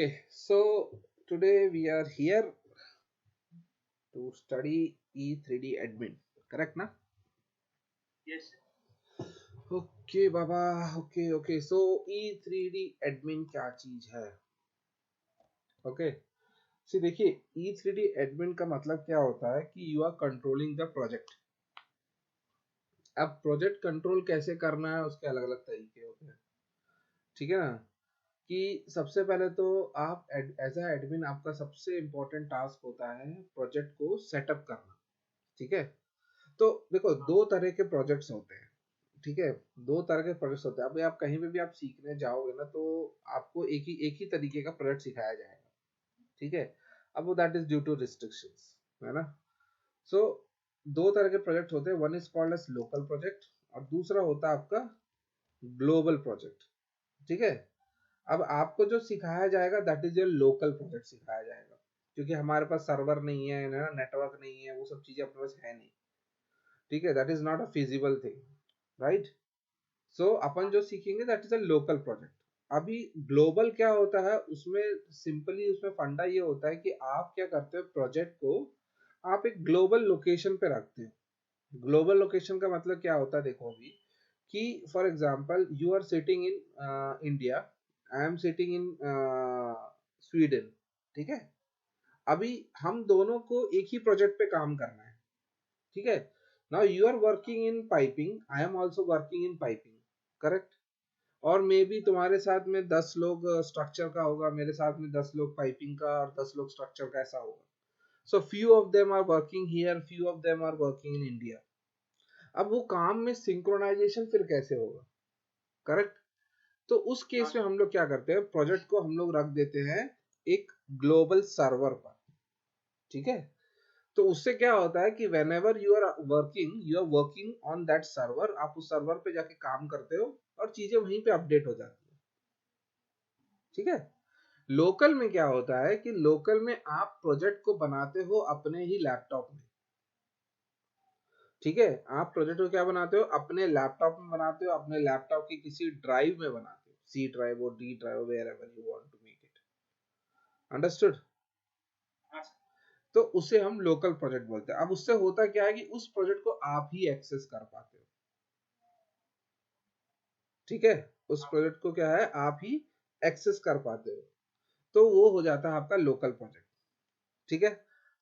Okay, so today we are here to study E3D admin, correct na? Yes. Okay, Baba, okay. So E3D admin क्या चीज है? Okay, see देखिए E3D admin का मतलब क्या होता है कि you are controlling the project. अब प्रोजेक्ट कंट्रोल कैसे करना है उसके अलग अलग तरीके होते हैं, ठीक है ना? कि सबसे पहले तो आप एज अ एडमिन आपका सबसे इम्पोर्टेंट टास्क होता है प्रोजेक्ट को सेटअप करना, ठीक है? तो देखो दो तरह के प्रोजेक्ट्स होते हैं, ठीक है? दो तरह के प्रोजेक्ट्स होते हैं। अभी आप कहीं पे भी आप सीखने जाओगे ना तो आपको एक ही तरीके का प्रोजेक्ट सिखाया जाएगा, ठीक है? अब वो that is due to restrictions, है ना? सो दो तरह के प्रोजेक्ट होते हैं, one is called as local project और दूसरा होता है आपका ग्लोबल प्रोजेक्ट, ठीक है? अब आपको जो सिखाया जाएगा that is your local project सिखाया जाएगा, क्योंकि हमारे पास सर्वर नहीं है ना, नेटवर्क नहीं है, वो सब चीजें अपने पास है नहीं, ठीक है? That is not a feasible thing, right? So अपन जो सीखेंगे that is a local project. अभी ग्लोबल क्या होता है, उसमें सिंपली उसमें फंडा ये होता है कि आप क्या करते हो, प्रोजेक्ट को आप एक ग्लोबल लोकेशन पे रखते हो। ग्लोबल लोकेशन का मतलब क्या होता है, देखो अभी कि for example you are sitting in India, I am sitting in Sweden, ठीक है? अभी हम दोनों को एक ही प्रोजेक्ट पे काम करना है, ठीक है? Now you are working in piping, I am also working in piping, correct? और मे बी तुम्हारे साथ में 10 लोग स्ट्रक्चर का होगा, मेरे साथ में 10 लोग पाइपिंग का और 10 लोग स्ट्रक्चर का, ऐसा होगा। So few of them are working here, few of them are working in India. अब वो काम में सिंक्रोनाइजेशन फिर कैसे होगा, करेक्ट? तो उस केस हाँ। में हम लोग क्या करते हैं, प्रोजेक्ट को हम लोग रख देते हैं एक ग्लोबल सर्वर पर, ठीक है? तो उससे क्या होता है कि whenever you are working on that server, आप उस सर्वर पे जाके काम करते हो और चीजें वहीं पे अपडेट हो जाती है, ठीक है? लोकल में क्या होता है कि लोकल में आप प्रोजेक्ट को बनाते हो अपने ही लैपटॉप में, ठीक है? आप प्रोजेक्ट को क्या बनाते हो, अपने लैपटॉप में बनाते हो, अपने लैपटॉप की किसी ड्राइव में बनाते हो, सी ड्राइव और D drive, wherever you want to make it, understood? हाँ। तो उसे हम लोकल प्रोजेक्ट बोलते हैं। अब उससे होता क्या है कि उस प्रोजेक्ट को आप ही एक्सेस कर पाते हो, ठीक है? उस प्रोजेक्ट को क्या है, आप ही एक्सेस कर पाते हो, तो वो हो जाता है आपका लोकल प्रोजेक्ट, ठीक है?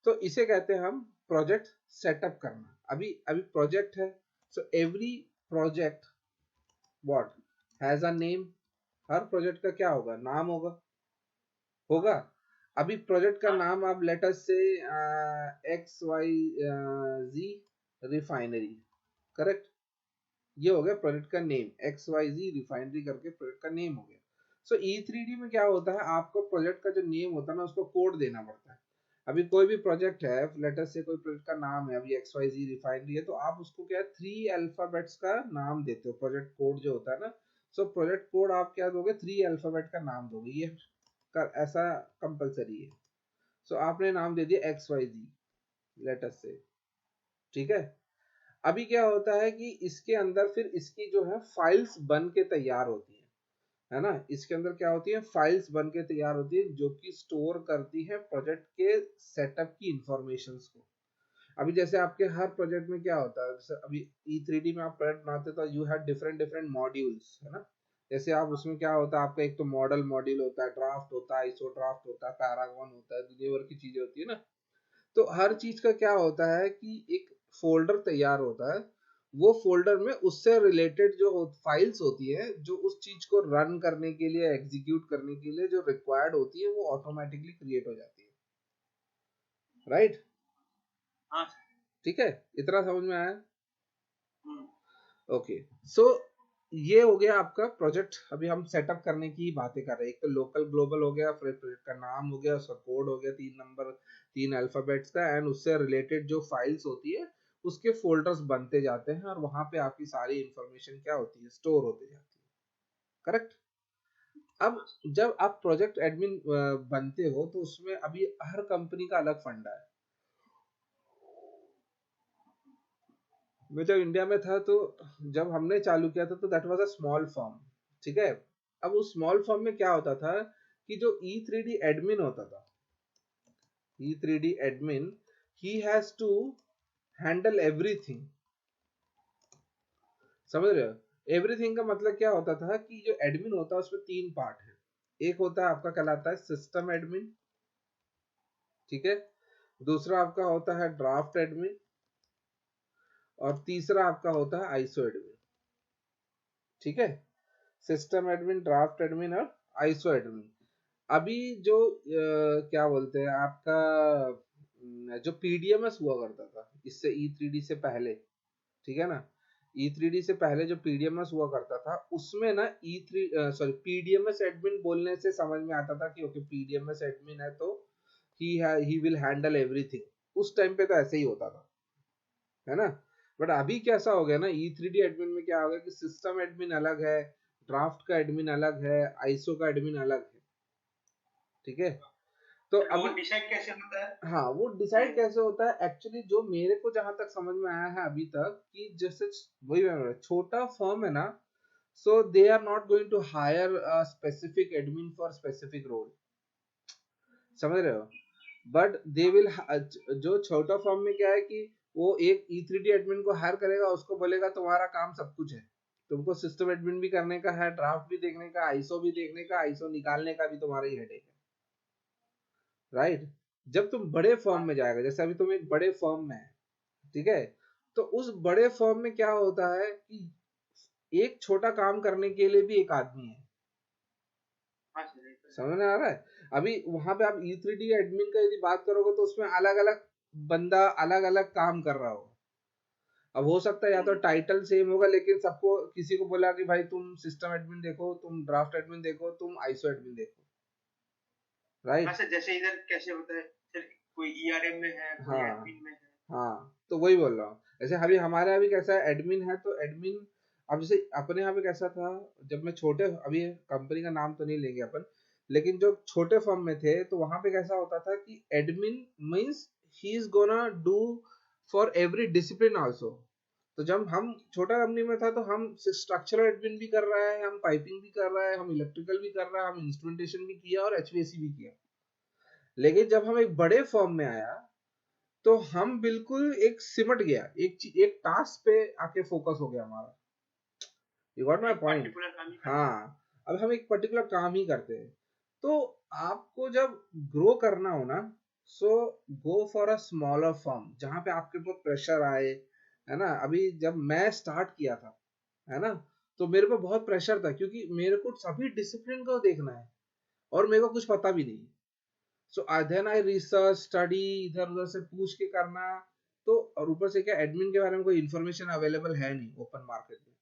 तो इसे कहते हैं हम प्रोजेक्ट सेटअप करना। अभी अभी प्रोजेक्ट है, so every project what has a name. Her project का क्या होगा, नाम होगा, होगा। अभी प्रोजेक्ट का नाम आप लेट अस से एक्स वाई जी रिफाइनरी, करेक्ट? ये हो गया प्रोजेक्ट का नेम, एक्स वाई जी रिफाइनरी करके प्रोजेक्ट का नेम हो गया। सो E3D में क्या होता है, आपको प्रोजेक्ट का जो नेम होता है ना उसको कोड देना पड़ता है। अभी कोई भी प्रोजेक्ट है, लेटर से कोई प्रोजेक्ट का नाम है, अभी एक्स वाई जी रिफाइनरी है, तो आप उसको क्या 3 अल्फाबेट्स का नाम देते हो, प्रोजेक्ट कोड जो होता है ना। सो प्रोजेक्ट कोड आप क्या दोगे, 3 अल्फाबेट का नाम दोगे, ये ऐसा कंपलसरी है। सो आपने नाम दे दिया एक्स वाई जी लेटर से, ठीक है? अभी क्या होता है कि इसके अंदर फिर इसकी जो है फाइल्स बन के तैयार होती है ना? इसके अंदर क्या होती है, फाइल्स बन के तैयार होती है जो कि स्टोर करती है प्रोजेक्ट के सेटअप की इंफॉर्मेशंस को। अभी जैसे आपके हर प्रोजेक्ट में क्या होता है, जैसे अभी E3D में आप प्रोजेक्ट बनाते तो you have different different modules, है ना? जैसे आप उसमें क्या होता है, आपका एक तो मॉडल मॉड्यूल होता है, ड्राफ्ट होता है, आईसो ड्राफ्ट होता है, पैरागॉन होता है, दुनिया भर की चीजें होती है ना। तो हर चीज का क्या होता है कि एक फोल्डर तैयार होता है, वो फोल्डर में उससे रिलेटेड जो फाइल्स होती है, जो उस चीज को रन करने के लिए, एग्जीक्यूट करने के लिए जो रिक्वायर्ड होती है, वो ऑटोमेटिकली क्रिएट हो जाती है, राइट? हाँ। ठीक है, इतना समझ में आया? हम्म। ओके, सो ये हो गया आपका प्रोजेक्ट। अभी हम सेटअप करने की बातें कर रहे हैं। एक तो लोकल ग्लोबल हो गया, फिर प्रोजेक्ट का नाम हो गया, उसका कोड हो गया, 3 नंबर 3 अल्फाबेट्स का, एंड उससे रिलेटेड जो फाइल्स होती है उसके फोल्डर्स बनते जाते हैं और वहां पे आपकी सारी इंफॉर्मेशन क्या होती है, स्टोर होते जाती है, करेक्ट? अब जब आप प्रोजेक्ट एडमिन बनते हो तो उसमें अभी हर कंपनी का अलग फंडा है। मैं जब इंडिया में था तो जब हमने चालू किया था तो that was a small form, ठीक है? अब उस स्मॉल फॉर्म में क्या होता था कि जो E3D एडमिन होता था, E3D admin, he has to handle everything। समझ रहे हो? एवरीथिंग का मतलब क्या होता था कि जो एडमिन होता है उसमें 3 पार्ट है। एक होता है आपका कहलाता है सिस्टम एडमिन, ठीक है, दूसरा आपका होता है ड्राफ्ट एडमिन, और तीसरा आपका होता है आईसो एडमिन। ठीक है, सिस्टम एडमिन, ड्राफ्ट एडमिन और आईसो एडमिन। अभी जो क्या बोलते हैं आपका जो पीडीएमएस हुआ करता था इससे E3D से पहले, ठीक है ना, E3D से पहले जो पीडीएमएस हुआ करता था उसमें ना पीडीएमएस एडमिन बोलने से समझ में आता था कि ओके पीडीएमएस एडमिन है तो ही विल हैंडल एवरीथिंग। उस टाइम पे तो ऐसे ही होता था, है ना। बट अभी कैसा हो गया ना, E3D एडमिन में क्या हो गया कि सिस्टम एडमिन अलग है, ड्राफ्ट का एडमिन अलग है, आईसो का एडमिन अलग है, ठीक है। तो वो अभी डिसाइड कैसे होता है? हाँ, वो डिसाइड कैसे होता है एक्चुअली, जो मेरे को जहां तक समझ में आया है अभी तक कि जैसे वही मैं बोल रहा, छोटा फर्म है ना, so they are not going to hire a specific admin for specific role, समझ रहे हो। बट दे विल, जो छोटा फर्म में क्या है कि वो एक E3D एडमिन को हायर करेगा, उसको बोलेगा तुम्हारा काम सब कुछ है, तुमको सिस्टम एडमिन भी करने का है, ड्राफ्ट भी देखने का, आईसो भी देखने का, आईसो निकालने का भी तुम्हारा ही हेडेक है, राइट। जब तुम बड़े फर्म में जाएगा, जैसे अभी तुम एक बड़े फर्म में है, ठीक है, तो उस बड़े फर्म में क्या होता है कि एक छोटा काम करने के लिए भी एक आदमी है, समझ में आ रहा है। अभी वहां पे आप E3D एडमिन का यदि बात करोगे तो उसमें अलग अलग बंदा अलग अलग काम कर रहा होगा। अब हो सकता है या तो टाइटल सेम होगा लेकिन सबको, किसी को बोला कि भाई तुम सिस्टम एडमिन देखो, तुम ड्राफ्ट एडमिन देखो, तुम आईसो एडमिन देखो, राइट। जैसे इधर कैसे होता है, कोई ईआरएम में है, कोई हाँ एडमिन में है। हाँ, तो वही बोल रहा हूँ। जैसे अभी हमारे यहाँ भी कैसा है, एडमिन है तो एडमिन, अब जैसे अपने यहाँ पे कैसा था, जब मैं छोटे, अभी कंपनी का नाम तो नहीं लेंगे अपन, लेकिन जो छोटे फर्म में थे तो वहां पे कैसा होता था कि admin means he is gonna do for every discipline also. तो जब हम छोटा कंपनी में था तो हम स्ट्रक्चरल एडमिन भी कर रहा है, हम पाइपिंग भी कर रहा है, हम इलेक्ट्रिकल भी कर रहा है, हम इंस्ट्रूमेंटेशन भी किया और एचवीएसी भी किया। लेकिन जब हम एक बड़े फर्म में आया तो हम बिल्कुल एक सिमट गया, एक टास्क पे आके फोकस हो गया हमारा। यू गॉट माय एक पॉइंट। पर्टिकुलर काम ही करना है। हाँ, अब हम एक पर्टिकुलर काम ही करते हैं। तो आपको जब ग्रो करना हो ना, so go for a smaller firm जहां पे आपके ऊपर प्रेशर आए, है ना। अभी जब मैं स्टार्ट किया था, है ना, तो मेरे को बहुत प्रेशर था क्योंकि मेरे को सभी डिसिप्लिन को देखना है और मेरे को कुछ पता भी नहीं। So then I research study, इधर उधर से पूछ के करना। तो और ऊपर से क्या, एडमिन के बारे में कोई इन्फॉर्मेशन अवेलेबल है नहीं ओपन मार्केट में,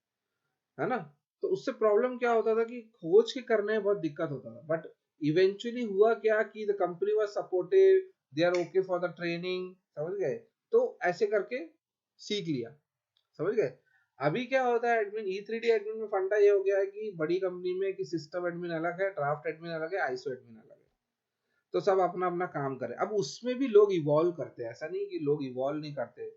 है ना। तो उससे प्रॉब्लम क्या होता था कि खोज के करने में बहुत दिक्कत होता था। बट इवेंचुअली हुआ क्या कि the company was supportive, they are okay for the training, समझ गए। तो ऐसे करके सीख लिया, समझ गए। अभी क्या होता है, एडमिन E3D एडमिन में फंडा ये हो गया है कि बड़ी कंपनी में कि सिस्टम एडमिन अलग है, ड्राफ्ट एडमिन अलग है, आईसो एडमिन अलग है, तो सब अपना अपना काम करे। अब उसमें भी लोग इवॉल्व करते हैं, ऐसा नहीं कि लोग इवॉल्व नहीं करते,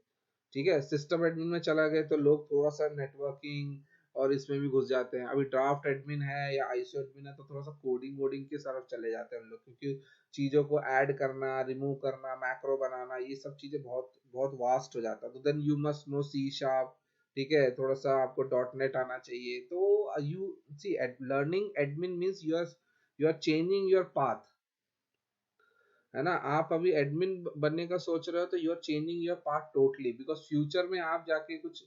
ठीक है। सिस्टम एडमिन में चला गए तो लोग थोड़ा सा नेटवर्किंग और इसमें भी घुस जाते हैं। अभी ड्राफ्ट एडमिन है या आईसो एडमिन है तो थोड़ा सा कोडिंग वोडिंग की तरफ चले जाते हैं हम लोग, क्योंकि चीजों को ऐड करना, रिमूव करना, मैक्रो बनाना, ये सब चीजें बहुत बहुत वास्ट हो जाता है। तो then you must know C sharp, ठीक है, थोड़ा सा आपको डॉट नेट आना चाहिए। तो you see learning admin means you are changing your path, है ना। आप अभी एडमिन बनने का सोच रहे हो तो you are changing your part totally, because future में आप जाके कुछ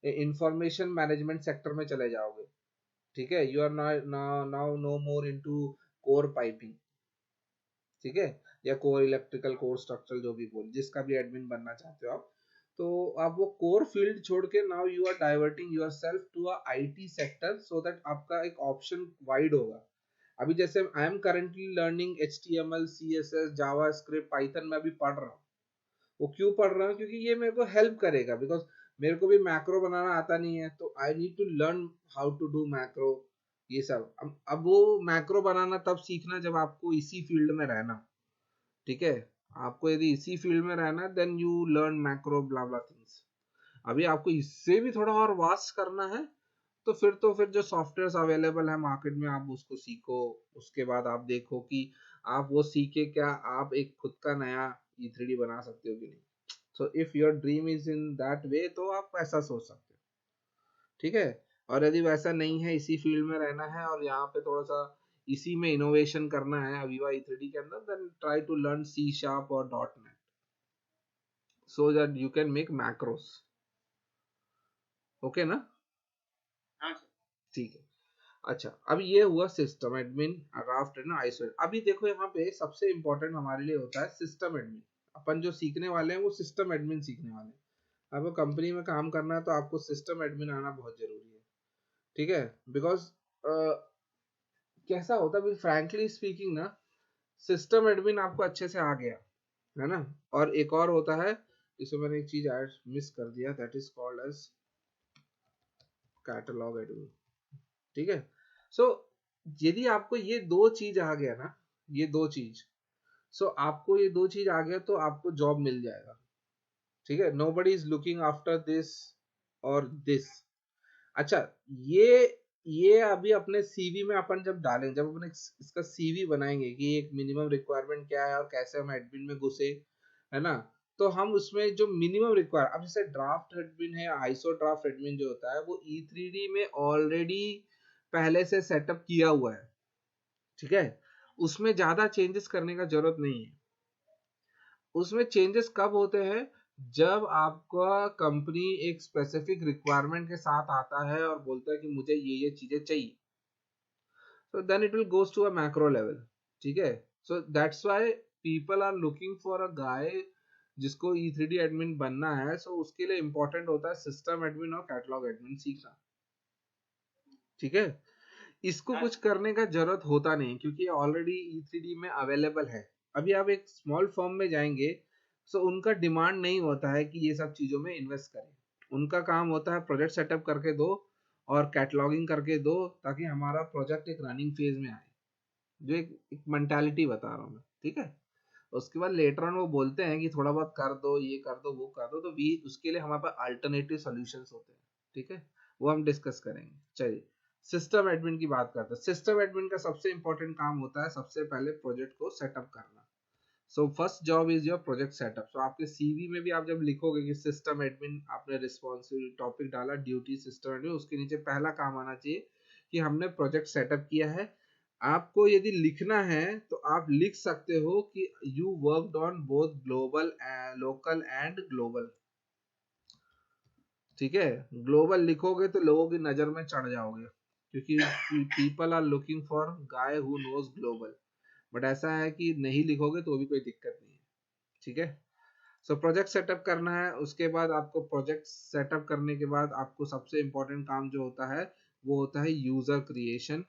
इंफॉर्मेशन मैनेजमेंट सेक्टर में चले जाओगे, ठीक है। You are now no more into core piping, ठीक है, या कोर इलेक्ट्रिकल, कोर स्ट्रक्चरल, जो भी बोल, जिसका भी एडमिन बनना चाहते हो आप। तो आप वो कोर फील्ड छोड़ के now you are diverting yourself to a IT sector, so that आपका एक ऑप्शन वाइड होगा। अभी जैसे I am currently learning HTML, CSS, JavaScript, Python में अभी पढ़ रहा हूँ। वो क्यों पढ़ रहा हूँ, क्योंकि ये मेरे को हेल्प करेगा, बिकॉज मेरे को भी मैक्रो बनाना आता नहीं है, तो I need to learn how to do macro, ये सब। अब वो मैक्रो बनाना तब सीखना जब आपको इसी फील्ड में रहना, ठीक है। आपको यदि इसी फील्ड में रहना then you learn macro blah blah things. अभी आपको इससे भी थोड़ा और वास्ट करना है तो फिर जो सॉफ्टवेयर अवेलेबल है मार्केट में आप उसको सीखो, उसके बाद आप देखो कि आप वो सीखे क्या आप एक खुद का नया E3D बना सकते हो कि नहीं। So if your dream is in that way तो आप ऐसा सोच सकते हो, ठीक है। और यदि वैसा नहीं है, इसी फील्ड में रहना है और यहाँ पे थोड़ा सा इसी में इनोवेशन करना है अविवा E3D के अंदर, then try to learn C# और .NET so that you can make macros। Okay ना? हाँ सर। ठीक है। अच्छा, अब ये हुआ सिस्टम एडमिन, राफ्ट है ना, आइसोलेट। अभी देखो यहाँ पे सबसे इंपॉर्टेंट हमारे लिए होता है सिस्टम एडमिन। अपन जो सीखने वाले हैं वो सिस्टम एडमिन सीखने वाले हैं। आपको कंपनी में काम करना है तो आपको सिस्टम एडमिन आना बहुत जरूरी है, ठीक है। बिकॉज कैसा होता है, फ्रैंकली स्पीकिंग ना, सिस्टम एडमिन आपको अच्छे से आ गया है ना। और एक और होता है, इसमें मैंने एक चीज ऐड मिस कर दिया, that is called as catalogue admin, ठीक है। सो यदि आपको ये दो चीज आ गया ना, ये दो चीज, सो आपको ये दो चीज आ गया तो आपको जॉब मिल जाएगा, ठीक है। Nobody is looking after this और दिस। अच्छा, ये अभी अपने सीवी में अपन जब डालेंगे, जब अपन इसका सीवी बनाएंगे कि एक मिनिमम रिक्वायरमेंट क्या है और कैसे हम एडमिन में घुसे, है ना। तो हम उसमें जो मिनिमम रिक्वायर, अब जैसे ड्राफ्ट एडमिन है, आईसो ड्राफ्ट एडमिन जो होता है वो E3D में ऑलरेडी पहले से सेटअप किया हुआ है, ठीक है। उसमें ज्यादा चेंजेस करने का जरूरत नहीं है। उसमें चेंजेस कब होते हैं, जब आपका कंपनी एक स्पेसिफिक रिक्वायरमेंट के साथ आता है और बोलता है कि मुझे ये चीजें चाहिए, so then it will goes to a macro level, ठीक है। so that's why people are looking for a guy जिसको E3D एडमिन बनना है। so उसके लिए इंपॉर्टेंट होता है सिस्टम एडमिन और कैटलॉग एडमिन सीखना, ठीक है। इसको कुछ करने का जरूरत होता नहीं क्योंकि ऑलरेडी E3D में अवेलेबल है। अभी आप एक स्मॉल फर्म में जाएंगे, सो उनका डिमांड नहीं होता है कि ये सब चीजों में इन्वेस्ट करें। उनका काम होता है प्रोजेक्ट सेटअप करके दो और कैटलॉगिंग करके दो ताकि हमारा प्रोजेक्ट एक रनिंग फेज में आए। जो एक मेंटालिटी बता रहा हूँ मैं, ठीक है। उसके बाद लेटर ऑन वो बोलते हैं कि थोड़ा बहुत कर दो, ये कर दो, वो कर दो, तो वी उसके लिए हमारे पास अल्टरनेटिव सॉल्यूशंस होते हैं, ठीक है। वो हम डिस्कस करेंगे। चलिए, सिस्टम एडमिन की बात करते हैं। सिस्टम एडमिन का सबसे इंपॉर्टेंट काम होता है सबसे पहले प्रोजेक्ट को सेटअप करना। So first job is your project setup. So आपके सीवी में भी आप जब लिखोगे कि सिस्टम एडमिन, आपने रिस्पॉन्सिबिलिटी टॉपिक डाला ड्यूटी सिस्टम एडमिन, उसके नीचे पहला काम आना चाहिए कि हमने प्रोजेक्ट सेटअप किया है। आपको यदि लिखना है तो आप लिख सकते हो कि you worked on both global, local and global, ठीक है। ग्लोबल लिखोगे तो लोगों की नजर में चढ़ जाओगे क्योंकि people are looking for guy who knows global. But ऐसा है कि नहीं लिखोगे तो भी कोई दिक्कत नहीं है, ठीक है। सो प्रोजेक्ट सेटअप करना है। उसके बाद आपको प्रोजेक्ट सेटअप करने के बाद आपको सबसे इंपॉर्टेंट काम जो होता है वो होता है यूजर क्रिएशन।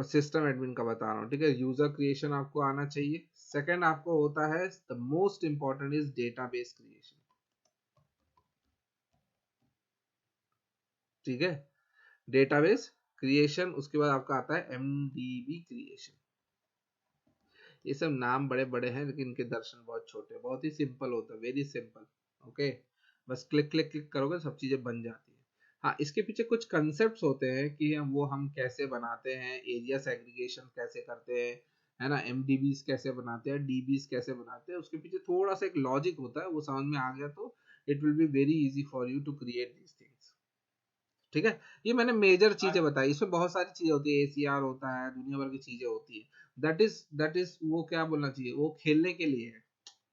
सिस्टम एडमिन का बता रहा हूँ, ठीक है। यूजर क्रिएशन आपको आना चाहिए। सेकंड आपको होता है the most important is database creation, ठीक है। डेटाबेस क्रिएशन, उसके बाद आपका आता है MDB क्रिएशन। ये सब नाम बड़े बड़े हैं लेकिन इनके दर्शन बहुत छोटे, बहुत ही सिंपल होता है, वेरी सिंपल। ओके, बस क्लिक क्लिक क्लिक करोगे सब चीजें बन जाती है। हाँ, इसके पीछे कुछ कंसेप्ट होते हैं कि वो हम कैसे बनाते हैं, एरिया सेग्रीगेशन कैसे करते हैं, है ना, MDBs कैसे बनाते हैं, DBs कैसे बनाते हैं, उसके पीछे थोड़ा सा एक लॉजिक होता है। वो समझ में आ गया तो it will be very easy for you to create these things, ठीक है। ये मैंने मेजर चीजें बताई, इसमें बहुत सारी चीजें होती है, ACR होता है, दुनिया भर की चीजें होती है। दैट इज वो क्या बोलना चाहिए, वो खेलने के लिए है,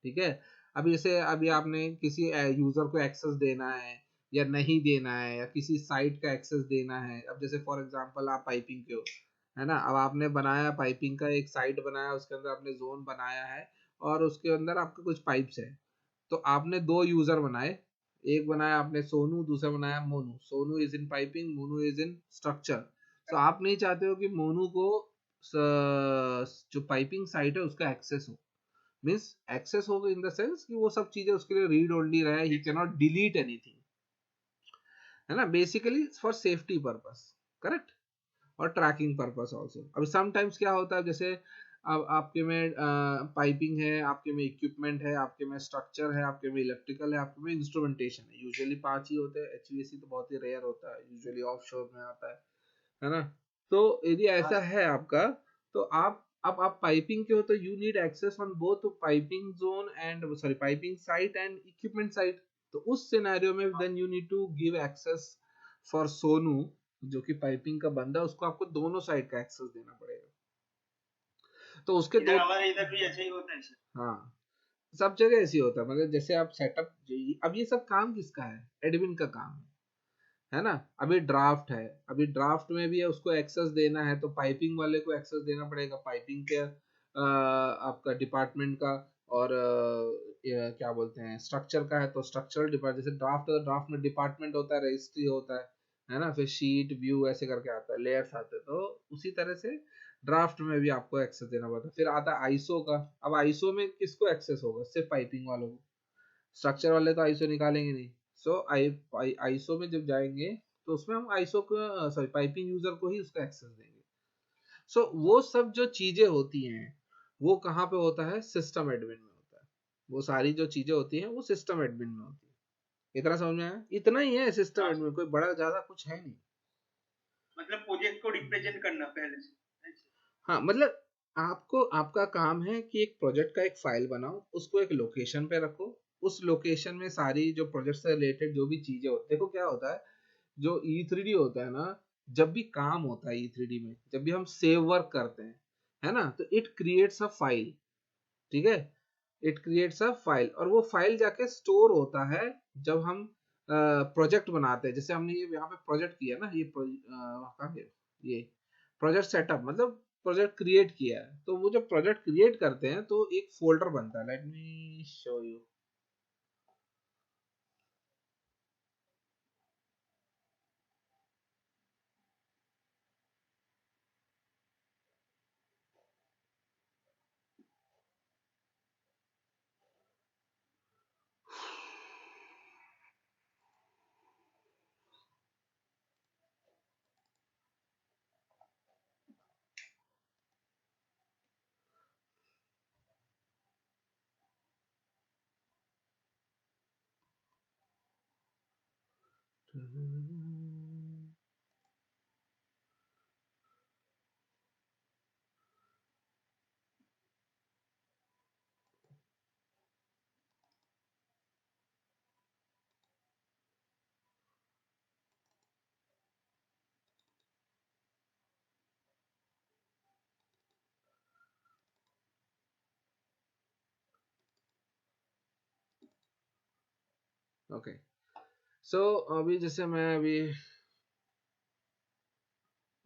ठीक है। अभी जैसे अभी आपने किसी यूजर को एक्सेस देना है या नहीं देना है, या किसी साइट का एक्सेस देना है। अब जैसे फॉर एग्जांपल आप पाइपिंग के हो, है ना। अब आपने बनाया पाइपिंग का एक साइट बनाया, उसके अंदर आपने जोन बनाया है और उसके अंदर आपके कुछ पाइप्स है। तो आपने दो यूजर बनाए, एक बनाया आपने सोनू, दूसरा बनाया Monu. Sonu is in piping, Monu is in structure. तो आप नहीं चाहते हो कि मोनू को जो पाइपिंग साइट है उसका एक्सेस हो। मीन्स एक्सेस हो इन द सेंस कि वो सब चीजें उसके लिए रीड ओनली रहे, he can not delete anything, है ना, basically for safety purpose, correct, और ट्रैकिंग पर्पस आल्सो। अब समटाइम्स क्या होता है, जैसे अब आपके में पाइपिंग है, आपके में इक्विपमेंट है, आपके में स्ट्रक्चर है, आपके में इलेक्ट्रिकल है, आपके में इंस्ट्रूमेंटेशन है। यूजुअली 5 ही होते हैं, एचवीएसी तो बहुत ही रेयर होता है, यूजुअली ऑफशोर में आता है ना। तो यदि ऐसा है आपका, तो आप पाइपिंग के हो तो you need access on both piping zone and sorry piping site and equipment site. तो उस सिनेरियो में then you need to give access for Sonu, जो कि पाइपिंग का बंदा, उसको आपको दोनों साइड का एक्सेस देना पड़ेगा। तो उसके दो, हमारे इधर भी ऐसा ही होता है सर। हाँ सब जगह ऐसे होता है। मतलब जैसे आप सेटअप, अब ये सब काम किसका है? एडमिन का काम है ना। अभी ड्राफ्ट है, अभी ड्राफ्ट में भी उसको एक्सेस देना है, तो पाइपिंग वाले को एक्सेस देना पड़ेगा, पाइपिंग के आपका डिपार्टमेंट का। और क्या बोलते हैं, स्ट्रक्चर का है तो स्ट्रक्चरल डिपार्टमेंट। जैसे ड्राफ्ट में डिपार्टमेंट होता है, रजिस्ट्री होता है ना, फिर शीट व्यू ऐसे करके आता है, लेयर्स आते हैं। तो उसी तरह से ड्राफ्ट में भी आपको एक्सेस देना पड़ता है। फिर आता है आईसो का। अब आईसो में किसको एक्सेस होगा? सिर्फ पाइपिंग वालों को। स्ट्रक्चर वाले तो आईसो निकालेंगे नहीं। सो आईसो में जब जाएंगे तो उसमें हम आईसो को सॉरी पाइपिंग यूजर को ही उसका एक्सेस देंगे। सो वो सब जो चीजें होती हैं वो कहाँ पे होता है? सिस्टम एडमिन में होता है। वो सारी जो चीजें होती हैं वो सिस्टम एडमिन में होती है। इतना समझ में आया? इतना ही है सिस्टम हाँ, एडमिन, कोई बड़ा ज्यादा कुछ है नहीं। मतलब प्रोजेक्ट को रिप्रेजेंट करना पहले से। हाँ मतलब आपको, आपका काम है कि एक प्रोजेक्ट का एक फाइल बनाओ, उसको एक लोकेशन पे रखो, उस लोकेशन में सारी जो प्रोजेक्ट से रिलेटेड जो भी चीजें होती, देखो क्या होता है, जो E3D होता है ना, जब भी काम होता है E3D में, जब भी हम सेव वर्क करते हैं, है ना, तो इट क्रिएट्स अ फाइल। ठीक है, इट क्रिएट्स अ फाइल, और वो फाइल जाके स्टोर होता है जब हम प्रोजेक्ट बनाते हैं। जैसे हमने ये यहाँ पे प्रोजेक्ट किया ना, ये कहाँ गया? ये प्रोजेक्ट सेटअप, मतलब प्रोजेक्ट क्रिएट किया है। तो वो जब प्रोजेक्ट क्रिएट करते हैं तो एक फोल्डर बनता है। Let me show you. Okay, so अभी जैसे मैं अभी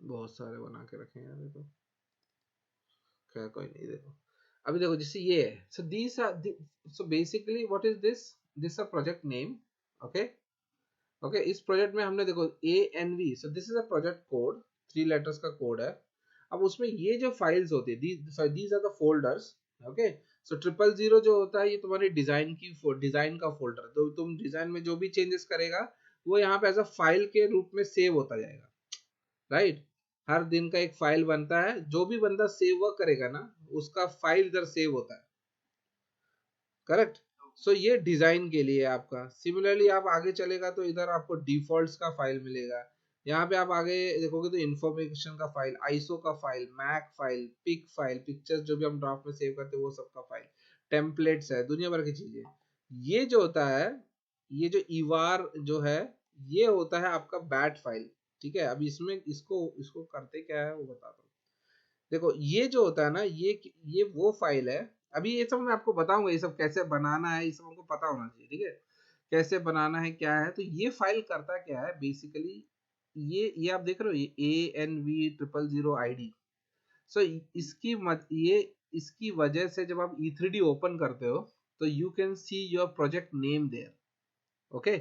बहुत सारे बना के रखे हैं यार, देखो खैर कोई नहीं। देखो अभी देखो जैसे ये है, so these are, so basically what is this, this a project name. Okay, okay, इस प्रोजेक्ट में हमने देखो ANV, so this is a project code, 3 letters का कोड है। अब उसमें ये जो फाइल्स होती है, these are the folders. Okay, so 000 जो होता है ये तुम्हारी डिजाइन की, डिजाइन का फोल्डर। तो तुम डिजाइन में जो भी चेंजेस करेगा वो यहाँ पे एज अ फाइल के रूप में सेव होता जाएगा, राइट। हर दिन का एक फाइल बनता है, जो भी बंदा सेव वर्क करेगा ना उसका फाइल इधर सेव होता है, करेक्ट। सो ये डिजाइन के लिए आपका। सिमिलरली आप आगे चलेगा तो इधर आपको डिफॉल्ट्स का फाइल मिलेगा। यहाँ पे आप आगे देखोगे तो इंफॉर्मेशन का फाइल, आईसो का file, mac file, pic file, pictures जो भी हम ड्राफ्ट में सेव करते हैं वो सब का फाइल, टेम्पलेट्स है, दुनिया भर की चीजें। ये जो होता है, ये जो इवार जो है, ये होता है आपका बैट फाइल। ठीक है, अभी इसमें इसको इसको करते क्या है वो बताता हूँ। देखो ये जो होता है ना, ये वो फाइल है। अभी ये सब मैं आपको बताऊंगा, ये सब कैसे बनाना है, ये सब हमको पता होना चाहिए। ठीक है, कैसे बनाना है क्या है। तो ये फाइल करता क्या है बेसिकली, ये आप देख रहे हो, ये ANV000 ID। सो ये इसकी वजह से जब आप E3D ओपन करते हो तो you can see your project name there. Okay,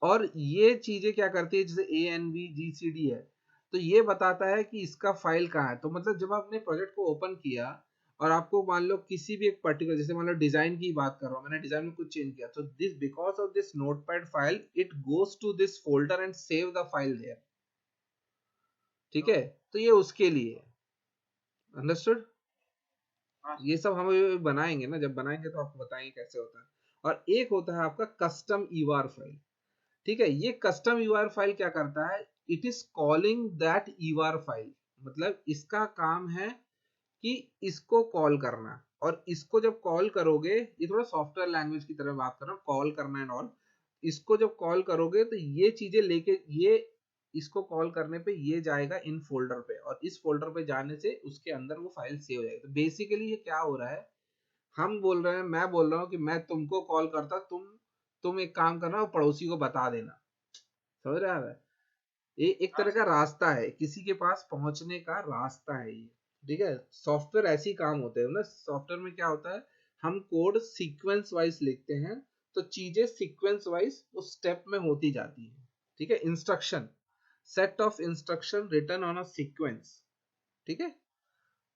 और ये चीजें क्या करती है, जैसे ANVGCD है, तो ये बताता है कि इसका फाइल कहाँ है। तो मतलब जब आपने प्रोजेक्ट को ओपन किया और आपको मान लो किसी भी एक पर्टिकुलर, जैसे मान लो डिजाइन की बात कर रहा हूँ, मैंने डिजाइन में कुछ चेंज किया, तो this because of this notepad file it goes to this folder and save the file there. ठीक है, तो ये उसके लिए, अंडरस्टूड। हाँ ये सब हम अभी बनाएंगे ना, जब बनाएंगे तो आपको बताएंगे कैसे होता है। और एक होता है आपका कस्टम यूआर फाइल। ठीक है, ये कस्टम यूआर फाइल क्या करता है, it is calling that URL file, मतलब इसका काम है कि इसको कॉल करना। और इसको जब कॉल करोगे, ये थोड़ा सॉफ्टवेयर लैंग्वेज की तरह बात कर रहा हूँ, कॉल करना एंड ऑल। इसको जब कॉल करोगे तो ये चीजें लेके ये इसको कॉल करने पे ये जाएगा इन फोल्डर पे, और इस फोल्डर पे जाने से उसके अंदर वो फाइल सेव हो जाएगी। तो बेसिकली ये क्या हो रहा है, हम बोल रहे हैं, मैं बोल रहा हूँ कि मैं तुमको कॉल करता, तुम एक काम करना और पड़ोसी को बता देना। समझ रहे हैं? ये एक हाँ तरह का सर। रास्ता है, किसी के पास पहुंचने का रास्ता है ये। ठीक है, सॉफ्टवेयर ऐसे ही काम होते हैं ना। सॉफ्टवेयर में क्या होता है, हम कोड सीक्वेंस वाइज लिखते हैं, तो चीजें सीक्वेंस वाइज उस स्टेप में होती जाती है। ठीक है, instruction, set of instruction written on a sequence. ठीक है,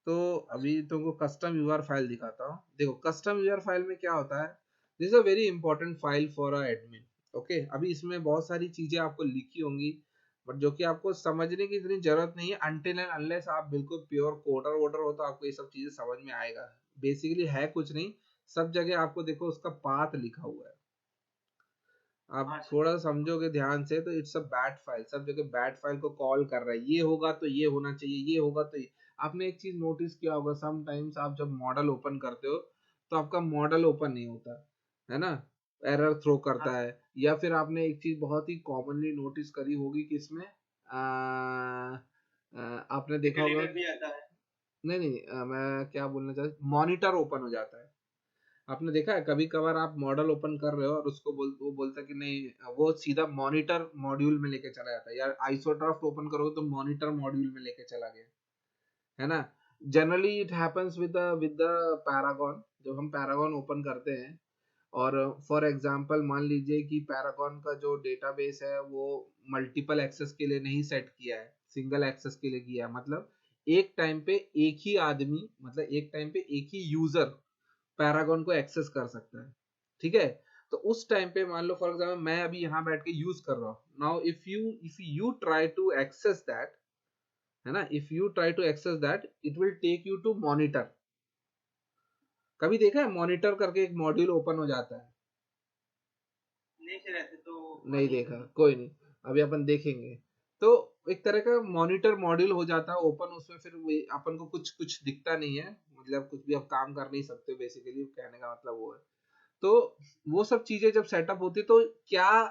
तो अभी तुमको कस्टम यूआर फाइल दिखाता हूँ। देखो कस्टम यूआर फाइल में क्या होता है, this is a very important file for a admin. Okay, अभी इसमें बहुत सारी चीजें आपको लिखी होंगी, बट जो कि आपको समझने की इतनी जरूरत नहीं है, अनटिल एंड अनलेस आप बिल्कुल प्योर कोडर वोडर हो तो आपको ये सब चीजें समझ में आएगा। बेसिकली है कुछ नहीं, सब जगह आपको देखो उसका पाथ लिखा हुआ है। आप हाँ सर। थोड़ा समझोगे ध्यान से तो इट्स अ बैट फाइल, सब जगह बैट फाइल को कॉल कर रहा है, ये होगा तो ये होना चाहिए, ये होगा तो ये। आपने एक चीज नोटिस किया होगा, समटाइम्स आप जब मॉडल ओपन करते हो तो आपका मॉडल ओपन नहीं होता है ना, एरर थ्रो हाँ करता है। या फिर आपने एक चीज बहुत ही कॉमनली नोटिस करी होगी कि इसमें आपने देखा सिंगल होगा एरर भी आता है। नहीं नहीं, मैं क्या बोलना चाहता, मॉनिटर ओपन हो जाता है। आपने देखा है कभी कभार आप मॉडल ओपन कर रहे हो और उसको वो बोलता है कि नहीं, वो सीधा मॉनिटर मॉड्यूल में लेके चला जाता है। यार आइसोड्राफ्ट ओपन करोगे तो मॉनिटर मॉड्यूल में लेके चला गया, है ना। Generally it happens with the Paragon. जब हम पैरागॉन ओपन करते हैं और फॉर एग्जांपल मान लीजिए कि पैरागॉन का जो डेटाबेस है वो मल्टीपल एक्सेस के लिए नहीं सेट किया है, सिंगल एक्सेस के लिए किया है। मतलब एक टाइम पे एक ही आदमी, मतलब एक टाइम पे एक ही यूजर पैरागॉन को एक्सेस कर सकता है। ठीक है, तो उस टाइम पे मान लो फॉर एग्जाम्पल मैं अभी यहाँ बैठ के यूज कर रहा हूँ, now if you try to access that, है ना, if you try to access that it will take you to monitor. कभी देखा है मॉनिटर करके एक मॉड्यूल ओपन हो जाता है? नहीं सर, ऐसे तो हुआ नहीं नहीं देखा, कभी। कोई नहीं, अभी अपन देखेंगे। तो एक तरह का मॉनिटर मॉड्यूल हो जाता है ओपन, उसमें फिर अपन को कुछ कुछ दिखता नहीं है, मतलब कुछ भी आप काम कर नहीं सकते, बेसिकली कहने का मतलब वो है। तो वो सब चीजें जब सेटअप होती है तो क्या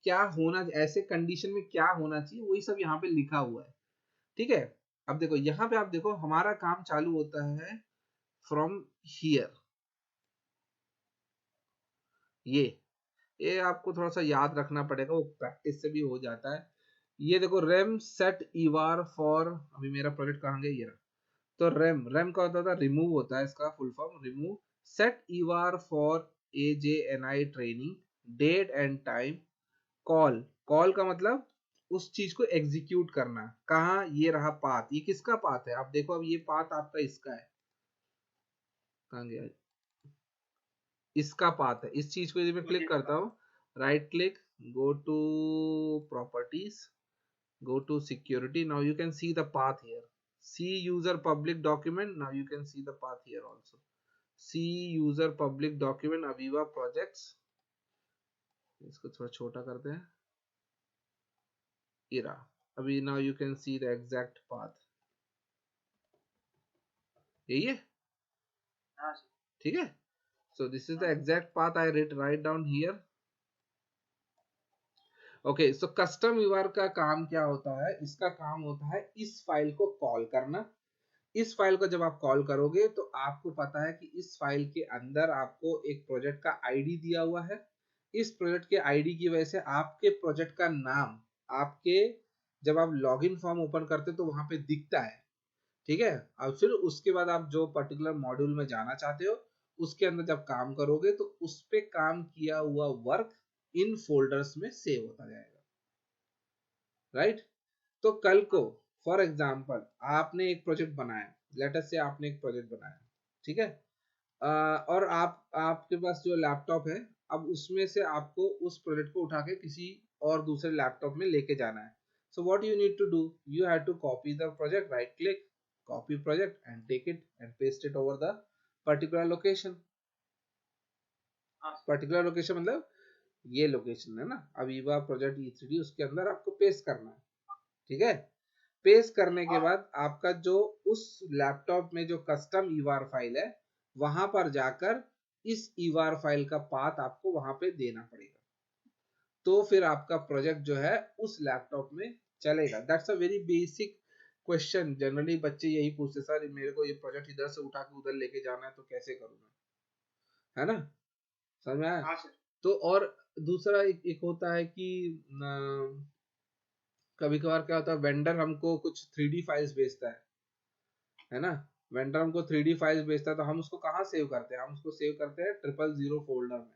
क्या होना, ऐसे कंडीशन में क्या होना चाहिए, वही सब यहाँ पे लिखा हुआ है। ठीक है, अब देखो यहाँ पे, आप देखो हमारा काम चालू होता है फ्रॉम हियर। ये ये आपको थोड़ा सा याद रखना पड़ेगा, वो प्रैक्टिस से भी हो जाता है। ये देखो रेम सेट ईवार फॉर, अभी मेरा प्रोजेक्ट कहाँ गया, ये रहा। तो रेम रेम का होता था रिमूव, होता है इसका फुल फॉर्म रिमूव। सेट ईवार for AJNI training, date and time. Call, call का मतलब उस चीज को एग्जीक्यूट करना। कहाँ, ये रहा पाथ, ये किसका पाथ है, आप देखो अब ये पाथ आपका इसका है, कहाँ गया, इसका पाथ है। इस चीज को यदि मैं क्लिक प्रोजेक्ट करता का। हूँ, right click, go to properties, go to security, now you can see the path here. See user public document, now you can see the path here also. See user public document aviva projects, इसको थोड़ा छोटा करते हैं, इरा। अभी now you can see the exact path, यही है। हाँ sir. ठीक है, so this is the हाँ। exact path I write down here. Okay, so custom URL का काम क्या होता है, इसका काम होता है इस फाइल को कॉल करना। इस फाइल को जब आप कॉल करोगे तो आपको पता है कि इस फाइल के अंदर आपको एक प्रोजेक्ट का आईडी दिया हुआ है। इस प्रोजेक्ट के आईडी की वजह से आपके प्रोजेक्ट का नाम आपके, जब आप लॉगिन फॉर्म ओपन करते तो वहां पे दिखता है। ठीक है, और फिर उसके बाद आप जो पर्टिकुलर मॉड्यूल में जाना चाहते हो उसके अंदर जब काम करोगे तो उस पे काम किया हुआ वर्क इन फोल्डर्स में सेव होता जाएगा। राइट, तो कल को फॉर एग्जाम्पल आपने एक प्रोजेक्ट बनाया, लेट अस से आपने एक प्रोजेक्ट बनाया, ठीक है, और आपके पास जो लैपटॉप है, अब उसमें से आपको उस प्रोजेक्ट को उठा के किसी और दूसरे लैपटॉप में लेके जाना है। So what you need to do, you have to copy the project, right click, copy project and take it and paste it over the particular location. हाँ पर्टिकुलर लोकेशन मतलब ये लोकेशन है ना, अवीवा प्रोजेक्ट E3D, उसके अंदर आपको paste करना है। ठीक है, पेस्ट करने के बाद आपका जो उस लैपटॉप में जो कस्टम ईवार फाइल है, वहां पर जाकर इस ईवार फाइल का पाथ आपको वहां पे देना पड़ेगा, तो फिर आपका प्रोजेक्ट जो है उस लैपटॉप में चलेगा। That's a very basic question. Generally बच्चे यही पूछते, सर मेरे को ये प्रोजेक्ट इधर से उठा के उधर लेके जाना है तो कैसे करूंगा, है ना, समझ में आया? हाँ सर। तो और दूसरा एक होता है कि कभी कभार क्या होता है, वेंडर हमको कुछ 3D फाइल्स भेजता है ना, वेंडर हमको 3D फाइल्स भेजता है, तो हम उसको कहाँ सेव करते हैं? हम उसको सेव करते हैं 000 फोल्डर में।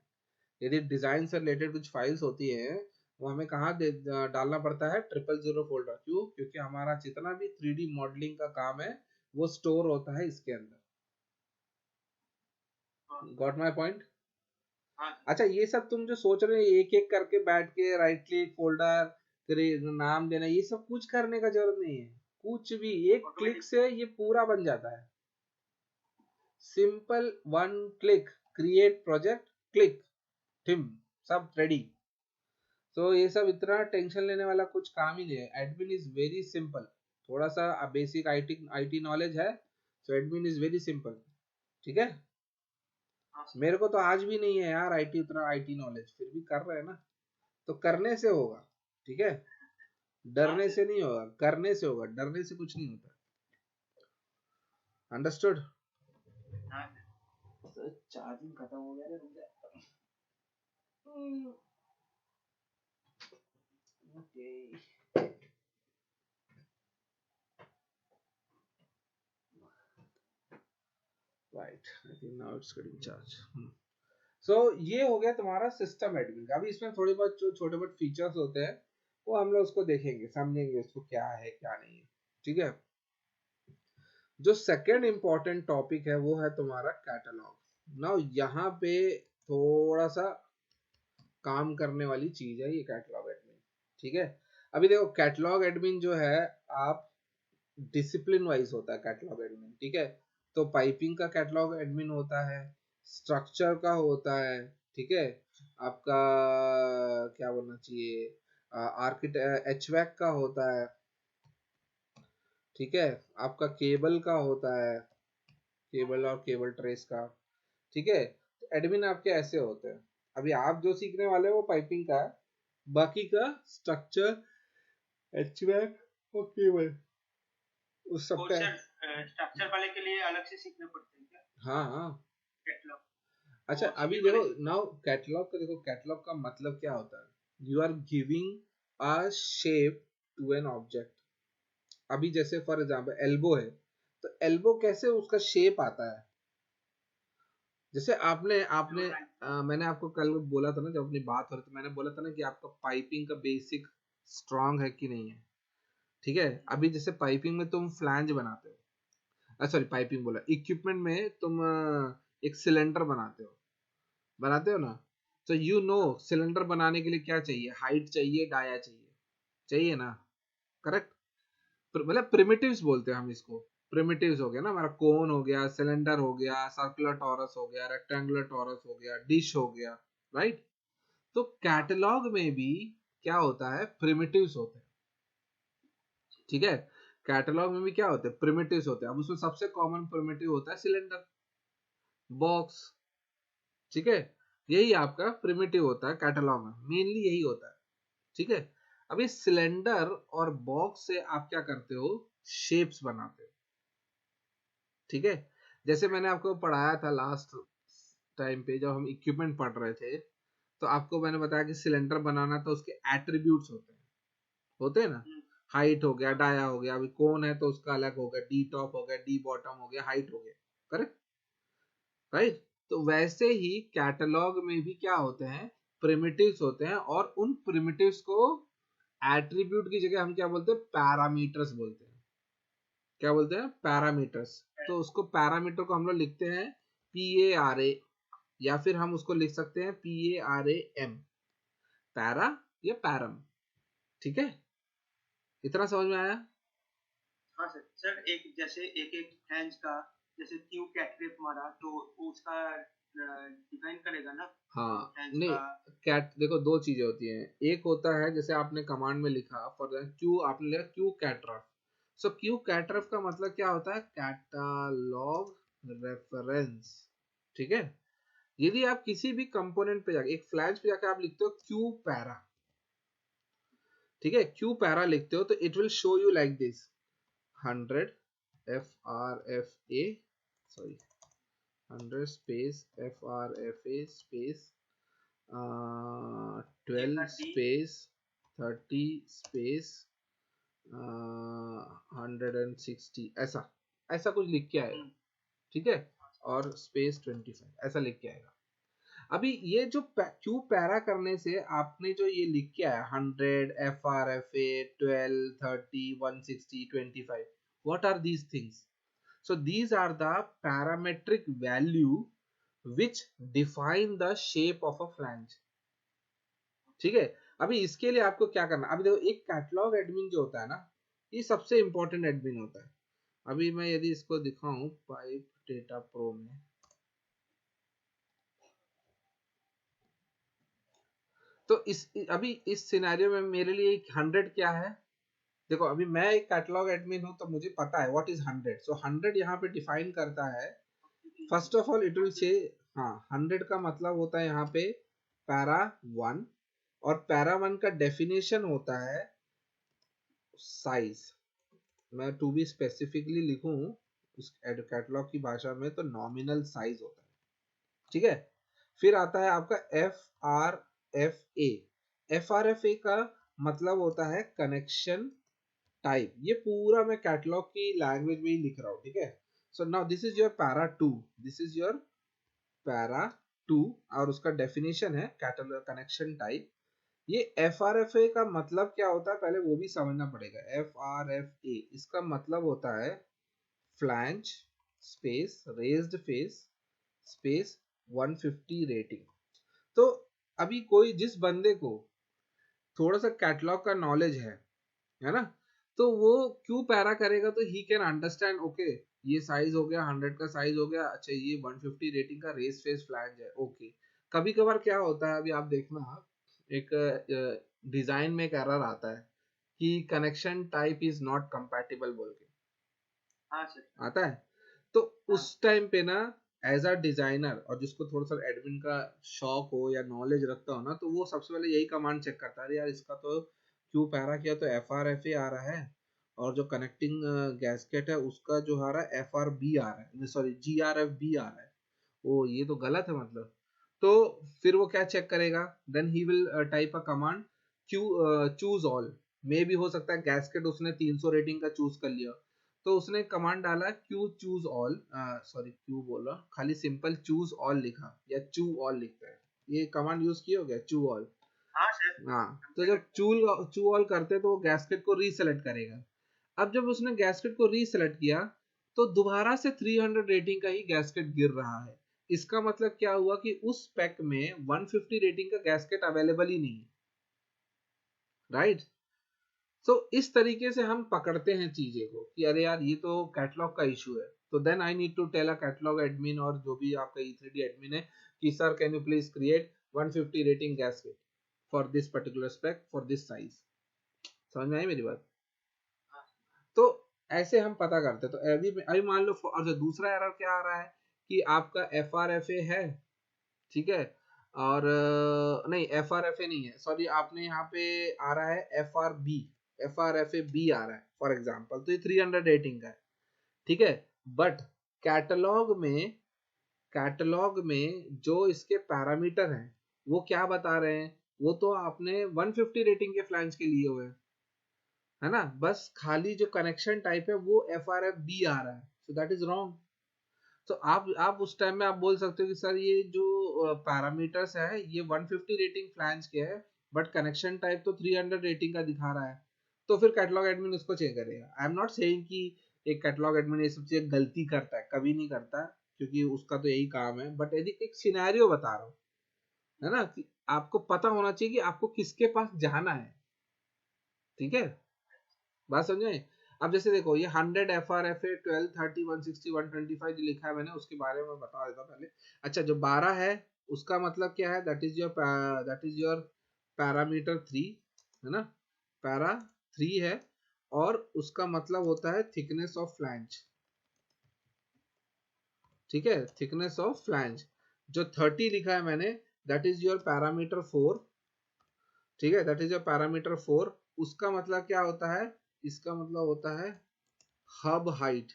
यदि डिजाइन से रिलेटेड कुछ फाइल्स होती है, वो हमें कहाँ डालना पड़ता है? 000 फोल्डर। क्यों? क्योंकि हमारा जितना भी 3D मॉडलिंग का काम है वो स्टोर होता है इसके अंदर। Got my point? अच्छा, ये सब तुम जो सोच रहे हो एक एक करके बैठ के राइट क्लिक फोल्डर नाम देना, ये सब कुछ करने का जरूरत नहीं है। कुछ भी एक क्लिक से ये पूरा बन जाता है। Simple, one click, create project, click, टिम, सब रेडी। तो ये सब इतना टेंशन लेने वाला कुछ काम ही नहीं है। Admin is very simple. थोड़ा सा बेसिक आईटी नॉलेज है, तो एडमिन इज वेरी सिंपल। ठीक है, मेरे को तो आज भी नहीं है यार आईटी, उतना आईटी नॉलेज, फिर भी कर रहे हैं ना, तो करने से होगा। ठीक है, डरने से नहीं होगा, करने से होगा, डरने से कुछ नहीं होता। अंडरस्टूड? चार्जिंग खत्म हो गया, रुक जा। Okay, right, I think now it's getting charge. सो ये हो गया तुम्हारा सिस्टम एडमिन का। अभी इसमें थोड़े बहुत जो छोटे बहुत फीचर्स होते हैं वो हम लोग उसको देखेंगे, समझेंगे उसको क्या है क्या नहीं है। ठीक है, जो सेकेंड इंपॉर्टेंट टॉपिक है वो है तुम्हारा कैटलॉग। नाउ यहाँ पे थोड़ा सा काम करने वाली चीज है ये कैटलॉग एडमिन। ठीक है, अभी देखो कैटलॉग एडमिन जो है, आप डिसिप्लिन वाइज होता है कैटलॉग एडमिन। ठीक है, तो पाइपिंग का कैटलॉग एडमिन होता है, स्ट्रक्चर का होता है, ठीक है, आपका क्या बोलना चाहिए, आर्किटेक्ट एचवैक का होता है, ठीक है, आपका केबल का होता है, केबल और केबल ट्रेस का। ठीक है, तो एडमिन आपके ऐसे होते हैं। अभी आप जो सीखने वाले हो वो पाइपिंग का है, बाकी का स्ट्रक्चर, एचवैक और केबल, उस सबका है। स्ट्रक्चर वाले के लिए अलग से सीखना पड़ता है क्या? हाँ हाँ। कैटलॉग। अच्छा, और अभी सिविल वाले देखो नाउ कैटलॉग का, देखो कैटलॉग का मतलब क्या होता है, you are giving a shape to an object. अभी जैसे फॉर एग्जांपल एल्बो है, तो एल्बो कैसे उसका शेप आता है? जैसे आपने आपने मैंने आपको कल बोला था ना, जब अपनी बात हो रही थी, मैंने बोला था ना कि आपका पाइपिंग का बेसिक स्ट्रांग है कि नहीं है। ठीक है, अभी जैसे पाइपिंग में तुम फ्लैंज बनाते हो, सॉरी पाइपिंग बोला, इक्विपमेंट में तुम एक सिलेंडर बनाते हो ना, तो यू नो सिलेंडर बनाने के लिए क्या चाहिए? हाइट चाहिए, डाया चाहिए, चाहिए ना, करेक्ट? मतलब प्रिमिटिव्स बोलते हैं हम इसको। प्रिमिटिव्स हो गया ना, हमारा कोन हो गया, सिलेंडर हो गया, सर्कुलर टॉरस हो गया, रेक्टेंगुलर टॉरस हो गया, डिश हो गया, राइट? तो कैटलॉग में भी क्या होता है? प्रिमिटिव्स होते हैं। ठीक है, कैटलॉग में भी क्या होते हैं? प्रिमिटिव्स होते हैं। अब उसमें सबसे कॉमन प्रिमिटिव होता है सिलेंडर, बॉक्स। ठीक है, यही आपका प्रिमिटिव होता है कैटलॉग में, मेनली यही होता है। ठीक है, अभी सिलेंडर और बॉक्स से आप क्या करते हो? शेप्स बनाते हो। ठीक है, जैसे मैंने आपको पढ़ाया था लास्ट टाइम पे, जब हम इक्विपमेंट पढ़ रहे थे, तो आपको मैंने बताया कि सिलेंडर बनाना तो उसके एट्रीब्यूट्स होते हैं ना, हाइट हो गया, डाया हो गया, अभी कौन है तो उसका अलग हो गया, डी टॉप हो गया, डी बॉटम हो गया, हाइट हो गया, करेक्ट, राइट? तो वैसे ही कैटलॉग में भी क्या होते हैं? प्रिमिटिव्स होते हैं, और उन प्रिमिटिव्स को एट्रीब्यूट की जगह हम क्या बोलते हैं? पैरामीटर्स बोलते हैं। क्या बोलते हैं? पैरामीटर्स। तो उसको पैरामीटर को हम लोग लिखते हैं PARA, या फिर हम उसको लिख सकते हैं PARAM, पैरा या पैरम। ठीक है, इतना समझ में आया? हाँ सर। सर एक जैसे एक एक फ्लैंज का जैसे क्यू कैटरेप मारा तो वो उसका डिफाइन करेगा ना हाँ फ्लैंज नहीं, का। कैट देखो दो चीजें होती हैं। एक होता है जैसे आपने कमांड में लिखा फॉर क्यू, आपने लिखा क्यू कैटरफ। सो क्यू कैटरफ का मतलब क्या होता है? Catalogue reference. ठीक है। यदि आप किसी भी कंपोनेंट पे जाके, एक फ्लैंज पे जाके आप लिखते हो क्यू पैरा, ठीक है, क्यू पैरा लिखते हो तो it will show you like this 100 FRFA, sorry 100 space FRFA space 12 30। Space 30 space 160, ऐसा ऐसा कुछ लिख के आएगा। ठीक है। और स्पेस 25 ऐसा लिख के आएगा। अभी ये जो क्यू पैरा करने से आपने जो ये लिख के आया 100 FRFA 12 30 160 25, what are these things? So these are the parametric value which define the shape of a flange। ठीक है। अभी इसके लिए आपको क्या करना, अभी देखो एक कैटलॉग एडमिन जो होता है ना, ये सबसे इंपॉर्टेंट एडमिन होता है। अभी मैं यदि इसको दिखाऊं पाइप डेटा प्रो में, तो अभी इस सिनेरियो में मेरे लिए 100 क्या है? देखो अभी मैं एक कैटलॉग एडमिन हूं तो मुझे पता है व्हाट इज 100। सो 100 यहाँ पे डिफाइन करता है, first of all it will say, हाँ 100 का मतलब होता है यहाँ पे पैरा 1, और पैरा 1 का डेफिनेशन होता है साइज। मैं टू बी स्पेसिफिकली लिखूं उस कैटलॉग की भाषा में तो नॉमिनल साइज होता है। ठीक है। फिर आता है आपका FRFA। FRFA का मतलब होता है कनेक्शन टाइप। ये पूरा मैं कैटलॉग की लैंग्वेज में ही लिख रहा हूँ। ठीक है। So now this is your para 2, this is your para 2, और उसका डेफिनेशन है कैटलॉग कनेक्शन टाइप। ये FRFA का मतलब क्या होता है पहले वो भी समझना पड़ेगा। FRFA इसका मतलब होता है flange space raised face space 150 rating. तो अभी कोई जिस बंदे को थोड़ा सा कैटलॉग का नॉलेज है ना, तो वो क्यों पैरा करेगा तो ही कैन अंडरस्टैंड ओके ये साइज हो गया 100 का साइज हो गया, अच्छा ये 150 रेटिंग का रेस फेस फ्लैंज है। ओके। कभी कभार क्या होता है अभी आप देखना, एक डिजाइन में एक एरर आता है कि connection type is not compatible बोल के हाँ सर। आता है। तो हाँ। उस टाइम पे ना एज अ डिजाइनर और जिसको थोड़ा सा एडमिन का शौक हो या नॉलेज रखता हो ना, तो वो सबसे पहले यही कमांड चेक करता है, यार इसका तो क्यू पैरा किया तो FRFA आ रहा है, और जो कनेक्टिंग गैस्केट है उसका जो आ रहा है FRB आ रहा है, सॉरी GRFB आ रहा है। ओ ये तो गलत है मतलब। तो फिर वो क्या चेक करेगा, then he will type a command Q choose all. मे भी हो सकता है गैस्केट उसने 300 रेटिंग का चूज कर लिया, तो उसने कमांड डाला Q choose all, sorry Q बोला, खाली सिंपल चूज ऑल लिखा या चू ऑल लिखता है, ये कमांड यूज किया हो गया चू ऑल। हाँ सर। हाँ। हम तो कर जब रहे चू ऑल करते तो वो गैस्केट को रीसेलेक्ट करेगा। अब जब उसने गैस्केट को रीसेलेक्ट किया तो दोबारा से 300 रेटिंग का ही गैस्केट गिर रहा है। इसका मतलब क्या हुआ कि उस स्पेक में 150 रेटिंग का गैस्केट अवेलेबल ही नहीं है। राइट। सो इस तरीके से हम पकड़ते हैं चीजें को कि अरे यार ये तो कैटलॉग का इशू है, तो then I need to tell a catalog admin और जो भी आपका E3D एडमिन है कि sir can you please create 150 rating gasket for this particular spec for this size. समझ में आई मेरी बात? हाँ। तो ऐसे हम पता करते हैं। तो अभी अभी मान लो, और जो दूसरा एरर क्या आ रहा है कि आपका FRFA है, ठीक है, और नहीं FRFA नहीं है, सॉरी आपने यहाँ पे आ रहा है FRFA B आ रहा है फॉर एग्जांपल, तो ये 300 रेटिंग का है। ठीक है। बट कैटलॉग में जो इसके पैरामीटर हैं वो क्या बता रहे हैं, वो तो आपने 150 रेटिंग के फ्लैंज के लिए हुए हैं, है ना, बस खाली जो कनेक्शन टाइप है वो FRFB आ रहा है, सो दैट इज रॉन्ग। तो आप उस टाइम में आप बोल सकते हो कि सर ये जो पैरामीटर्स है ये 150 रेटिंग फ्लैंज के है, बट कनेक्शन टाइप तो 300 रेटिंग का दिखा रहा है। तो फिर कैटलॉग एडमिन उसको चेक करेगा। आई एम नॉट सेइंग कि एक कैटलॉग एडमिन ये सब चीजें गलती करता है, कभी नहीं करता, क्योंकि उसका तो यही काम है, बट यदि एक सिनेरियो बता रहा हूँ, है ना, कि आपको पता होना चाहिए कि आपको किसके पास जाना है। ठीक है, बात समझे? अब जैसे देखो ये 100 FRFA 12 30 160 125 जो लिखा है मैंने उसके बारे में बता देता हूँ पहले। अच्छा जो 12 है उसका मतलब क्या है, दैट इज योर पैरामीटर 3 है ना, पैरा 3 है, और उसका मतलब होता है थिकनेस ऑफ फ्लैंज, ठीक है, थिकनेस ऑफ फ्लैंज। जो 30 लिखा है मैंने दैट इज योर पैरामीटर 4, ठीक है, दैट इज योर पैरामीटर 4। उसका मतलब क्या होता है, इसका मतलब होता है हब हाइट,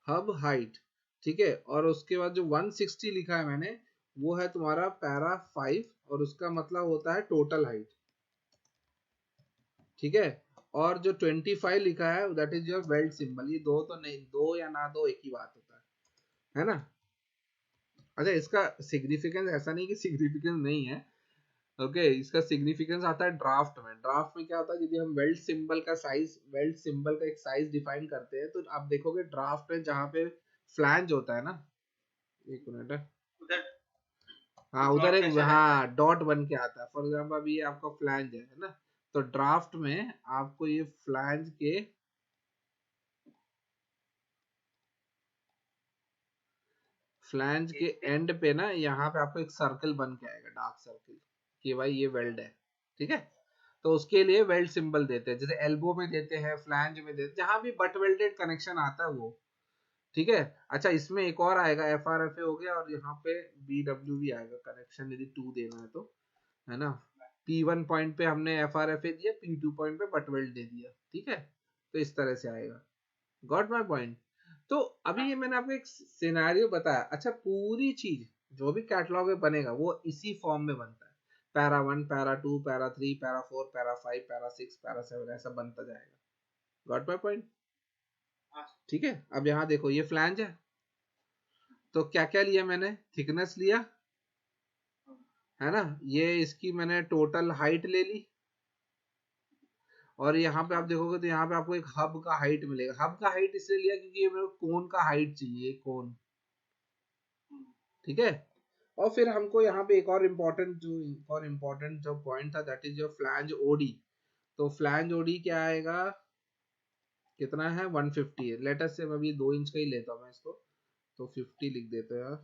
हब हाइट, ठीक है। और उसके बाद जो 160 लिखा है मैंने वो है तुम्हारा पैरा 5, और उसका मतलब होता है टोटल हाइट, ठीक है। और जो 25 लिखा है that is your weld symbol. ये दो तो नहीं, दो या ना दो एक ही बात होता है ना। अच्छा इसका सिग्निफिकेंस ऐसा नहीं कि सिग्निफिकेंस नहीं है, ओके इसका सिग्निफिकेंस आता है ड्राफ्ट में। ड्राफ्ट में क्या होता है, यदि हम वेल्ड सिंबल का साइज, वेल्ड सिंबल का एक साइज डिफाइन करते हैं, तो आप देखोगे ड्राफ्ट में जहाँ पे फ्लैंज होता है ना, एक मिनट है, उधर हाँ उधर डॉट एक कैसे रहता है? हाँ डॉट बन के आता है। फॉर एग्जाम्पल अभी ये आपका फ्लैंज है ना, तो ड्राफ्ट में आपको ये फ्लैंज के एक एंड पे ना यहाँ पे आपको एक सर्कल बन के आएगा, डार्क सर्कल, कि भाई ये वेल्ड है, ठीक है। तो उसके लिए वेल्ड सिंबल देते हैं, जैसे एल्बो में देते हैं, फ्लैंज में देते हैं, जहां भी बट वेल्डेड कनेक्शन आता है वो, ठीक है। अच्छा इसमें एक और आएगा, FRFA हो गया, और यहाँ पे BW भी आएगा कनेक्शन, यदि 2 देना है तो, है ना। P1 पॉइंट पे हमने FRFA दिया, P2 पॉइंट पे बट वेल्ड दे दिया, ठीक है। तो इस तरह से आएगा, गॉट माय पॉइंट। तो अभी ये मैंने आपको एक सिनेरियो बताया। अच्छा पूरी चीज जो भी कैटलॉग में बनेगा वो इसी फॉर्म में बनता है, para 1 para 2 para 3 para 4 para 5 para 6 para 7 ऐसा बनता जाएगा, गॉट माय पॉइंट, ठीक है। अब यहाँ देखो ये फ्लैंज है, तो क्या क्या लिया मैंने, थिकनेस लिया, है ना, ये इसकी मैंने टोटल हाइट ले ली, और यहाँ पे आप देखोगे तो यहाँ पे आपको एक हब का हाइट मिलेगा। हब का हाइट इसलिए लिया क्योंकि ये मेरे को कोन का हाइट चाहिए, कोन, ठीक है। और फिर हमको यहाँ पे एक और इम्पोर्टेंट जो पॉइंट था that is your flange OD. तो फ्लैंज ओडी क्या आएगा, कितना है 150 है। लेट अस से मैं अभी 2 इंच का ही लेता हूँ मैं इसको, तो 50 लिख देते हैं,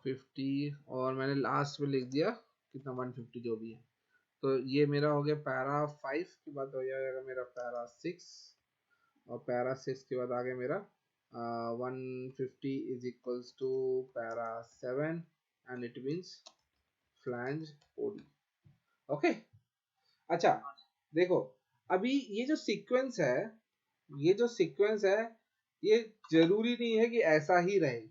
50 और मैंने लास्ट में लिख दिया कितना 150 जो भी है। तो ये मेरा हो गया पैरा 5 के बाद हो जाएगा मेरा पैरा 6, और पैरा 6 के बाद आ गया मेरा 150 is equals to para 7, and it means flange OD, okay. अच्छा देखो अभी ये जो सीक्वेंस है, ये जो सीक्वेंस है ये जरूरी नहीं है कि ऐसा ही रहे।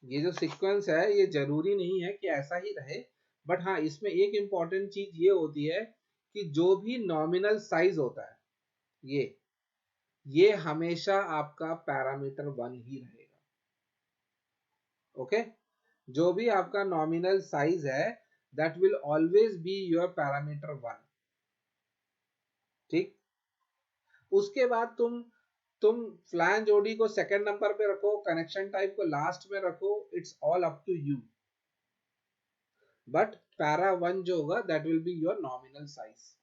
ये जो सीक्वेंस है ये जरूरी नहीं है कि ऐसा ही रहे, बट हाँ इसमें एक इम्पॉर्टेंट चीज ये होती है कि जो भी नॉमिनल साइज होता है ये हमेशा आपका पैरामीटर 1 ही रहेगा, ओके। जो भी आपका नॉमिनल साइज है that will always be your parameter 1, ठीक। उसके बाद तुम फ्लैंज ओडी को सेकंड नंबर पे रखो, कनेक्शन टाइप को लास्ट में रखो, it's all up to you, but para 1 जो होगा that will be your nominal size,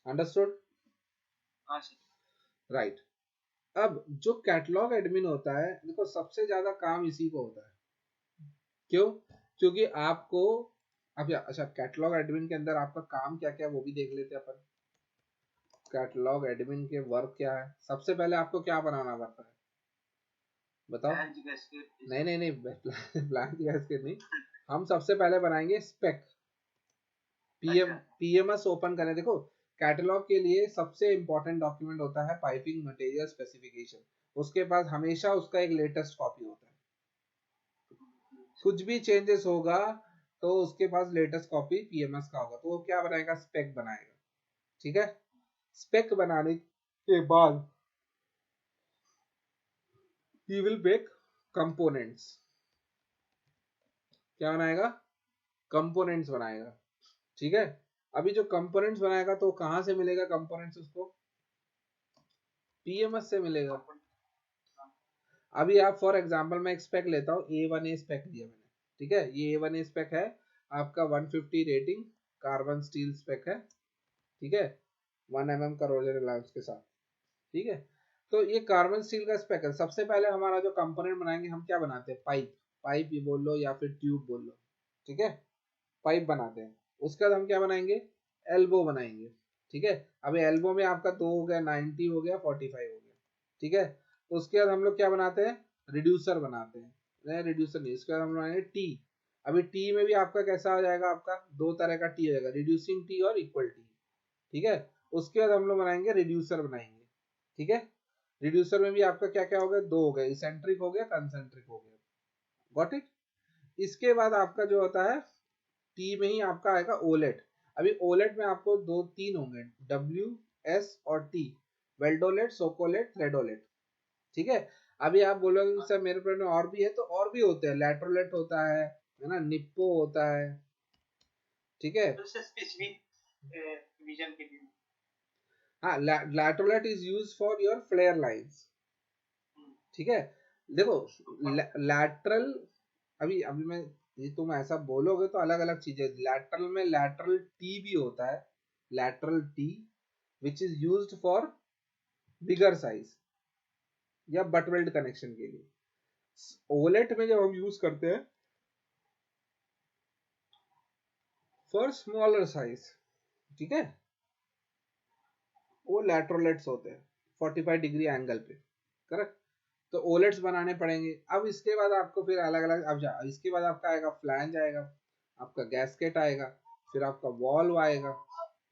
understood, right. अब जो कैटलॉग एडमिन होता है, देखो सबसे ज्यादा काम इसी को होता है, क्यों, क्योंकि आपको अब अच्छा कैटलॉग एडमिन के अंदर आपका काम क्या क्या है वो भी देख लेते हैं अपन। कैटलॉग एडमिन के वर्क क्या है, सबसे पहले आपको क्या बनाना पड़ता है बताओ। नहीं नहीं नहीं ब्लैंक गैस्केट नहीं, हम सबसे पहले बनाएंगे स्पेक, पीएमएस ओपन करें। देखो कैटलॉग के लिए सबसे इंपॉर्टेंट डॉक्यूमेंट होता है पाइपिंग मटेरियल स्पेसिफिकेशन, उसके पास हमेशा उसका एक लेटेस्ट कॉपी होता है, कुछ भी चेंजेस होगा तो उसके पास लेटेस्ट कॉपी पीएमएस का होगा, तो वो क्या बनाएगा, स्पेक बनाएगा, ठीक है। स्पेक बनाने के बाद he will make components, क्या बनाएगा, कंपोनेंट्स बनाएगा, ठीक है। अभी जो कंपोनेंट्स बनाएगा तो कहां से मिलेगा कंपोनेंट्स उसको, पीएमएस से मिलेगा। अभी आप फॉर एग्जांपल मैं एक स्पेक लेता हूँ, A1A स्पेक लिया मैंने, ठीक है। ये A1A स्पेक है आपका 150 रेटिंग कार्बन स्टील स्पेक है, ठीक है, 1 mm करोजन अलाउंस के साथ, ठीक है। तो ये कार्बन स्टील का स्पेक है। सबसे पहले हमारा जो कंपोनेंट बनाएंगे, हम क्या बनाते हैं, पाइप, पाइप ही बोल लो या फिर ट्यूब बोल लो, ठीक है, पाइप बनाते हैं। उसके बाद हम क्या बनाएंगे, एल्बो बनाएंगे, ठीक है। अभी एल्बो में आपका 2 हो गया, 90 हो गया, 45 हो गया, ठीक है। तो उसके बाद हम लोग क्या बनाते हैं, रिड्यूसर बनाते हैं, नहीं रिड्यूसर नहीं, उसके बाद हम बनाएंगे टी। अभी टी में भी आपका कैसा हो जाएगा, आपका 2 तरह का टी हो जाएगा, रिड्यूसिंग टी और इक्वल टी, ठीक है। उसके बाद हम लोग बनाएंगे रिड्यूसर बनाएंगे, ठीक है। रिड्यूसर में भी आपका क्या क्या हो गया, 2 हो गए, इसेंट्रिक हो गया, कंसेंट्रिक हो गया, गॉट इट। इसके बाद आपका जो होता है, टी में ही आपका आएगा ओलेट। अभी ओलेट में आपको 2 3 होंगे, डब्ल्यू एस और टी, वेल्डोलेट, सोकोलेट, थ्रेडोलेट, ठीक है। अभी आप बोलोगे सर मेरे प्लान में और भी है, तो और भी होते हैं, लैट्रोलेट होता है ना, निप्पो होता है, ठीक है। तो स्पेसिफिक विजन के लिए। हाँ, लैट्रोलेट is use for your flare lines, ठीक है। देखो लैटरल, अभी अभी मैं, ये तुम ऐसा बोलोगे तो अलग अलग चीजें, लैटरल में लैटरल टी भी होता है, lateral T which is used for bigger size या बट वेल्ड कनेक्शन के लिए। ओलेट में जब हम यूज करते हैं फॉर स्मॉलर साइज, ठीक है, वो लैट्रोलेट्स होते हैं 45 डिग्री एंगल पे, करेक्ट। तो ओलेट्स बनाने पड़ेंगे। अब इसके बाद आपको फिर अलग अलग, अब इसके बाद आपका आएगा फ्लैंज आएगा, आपका गैस्केट आएगा, फिर आपका वॉल्व आएगा,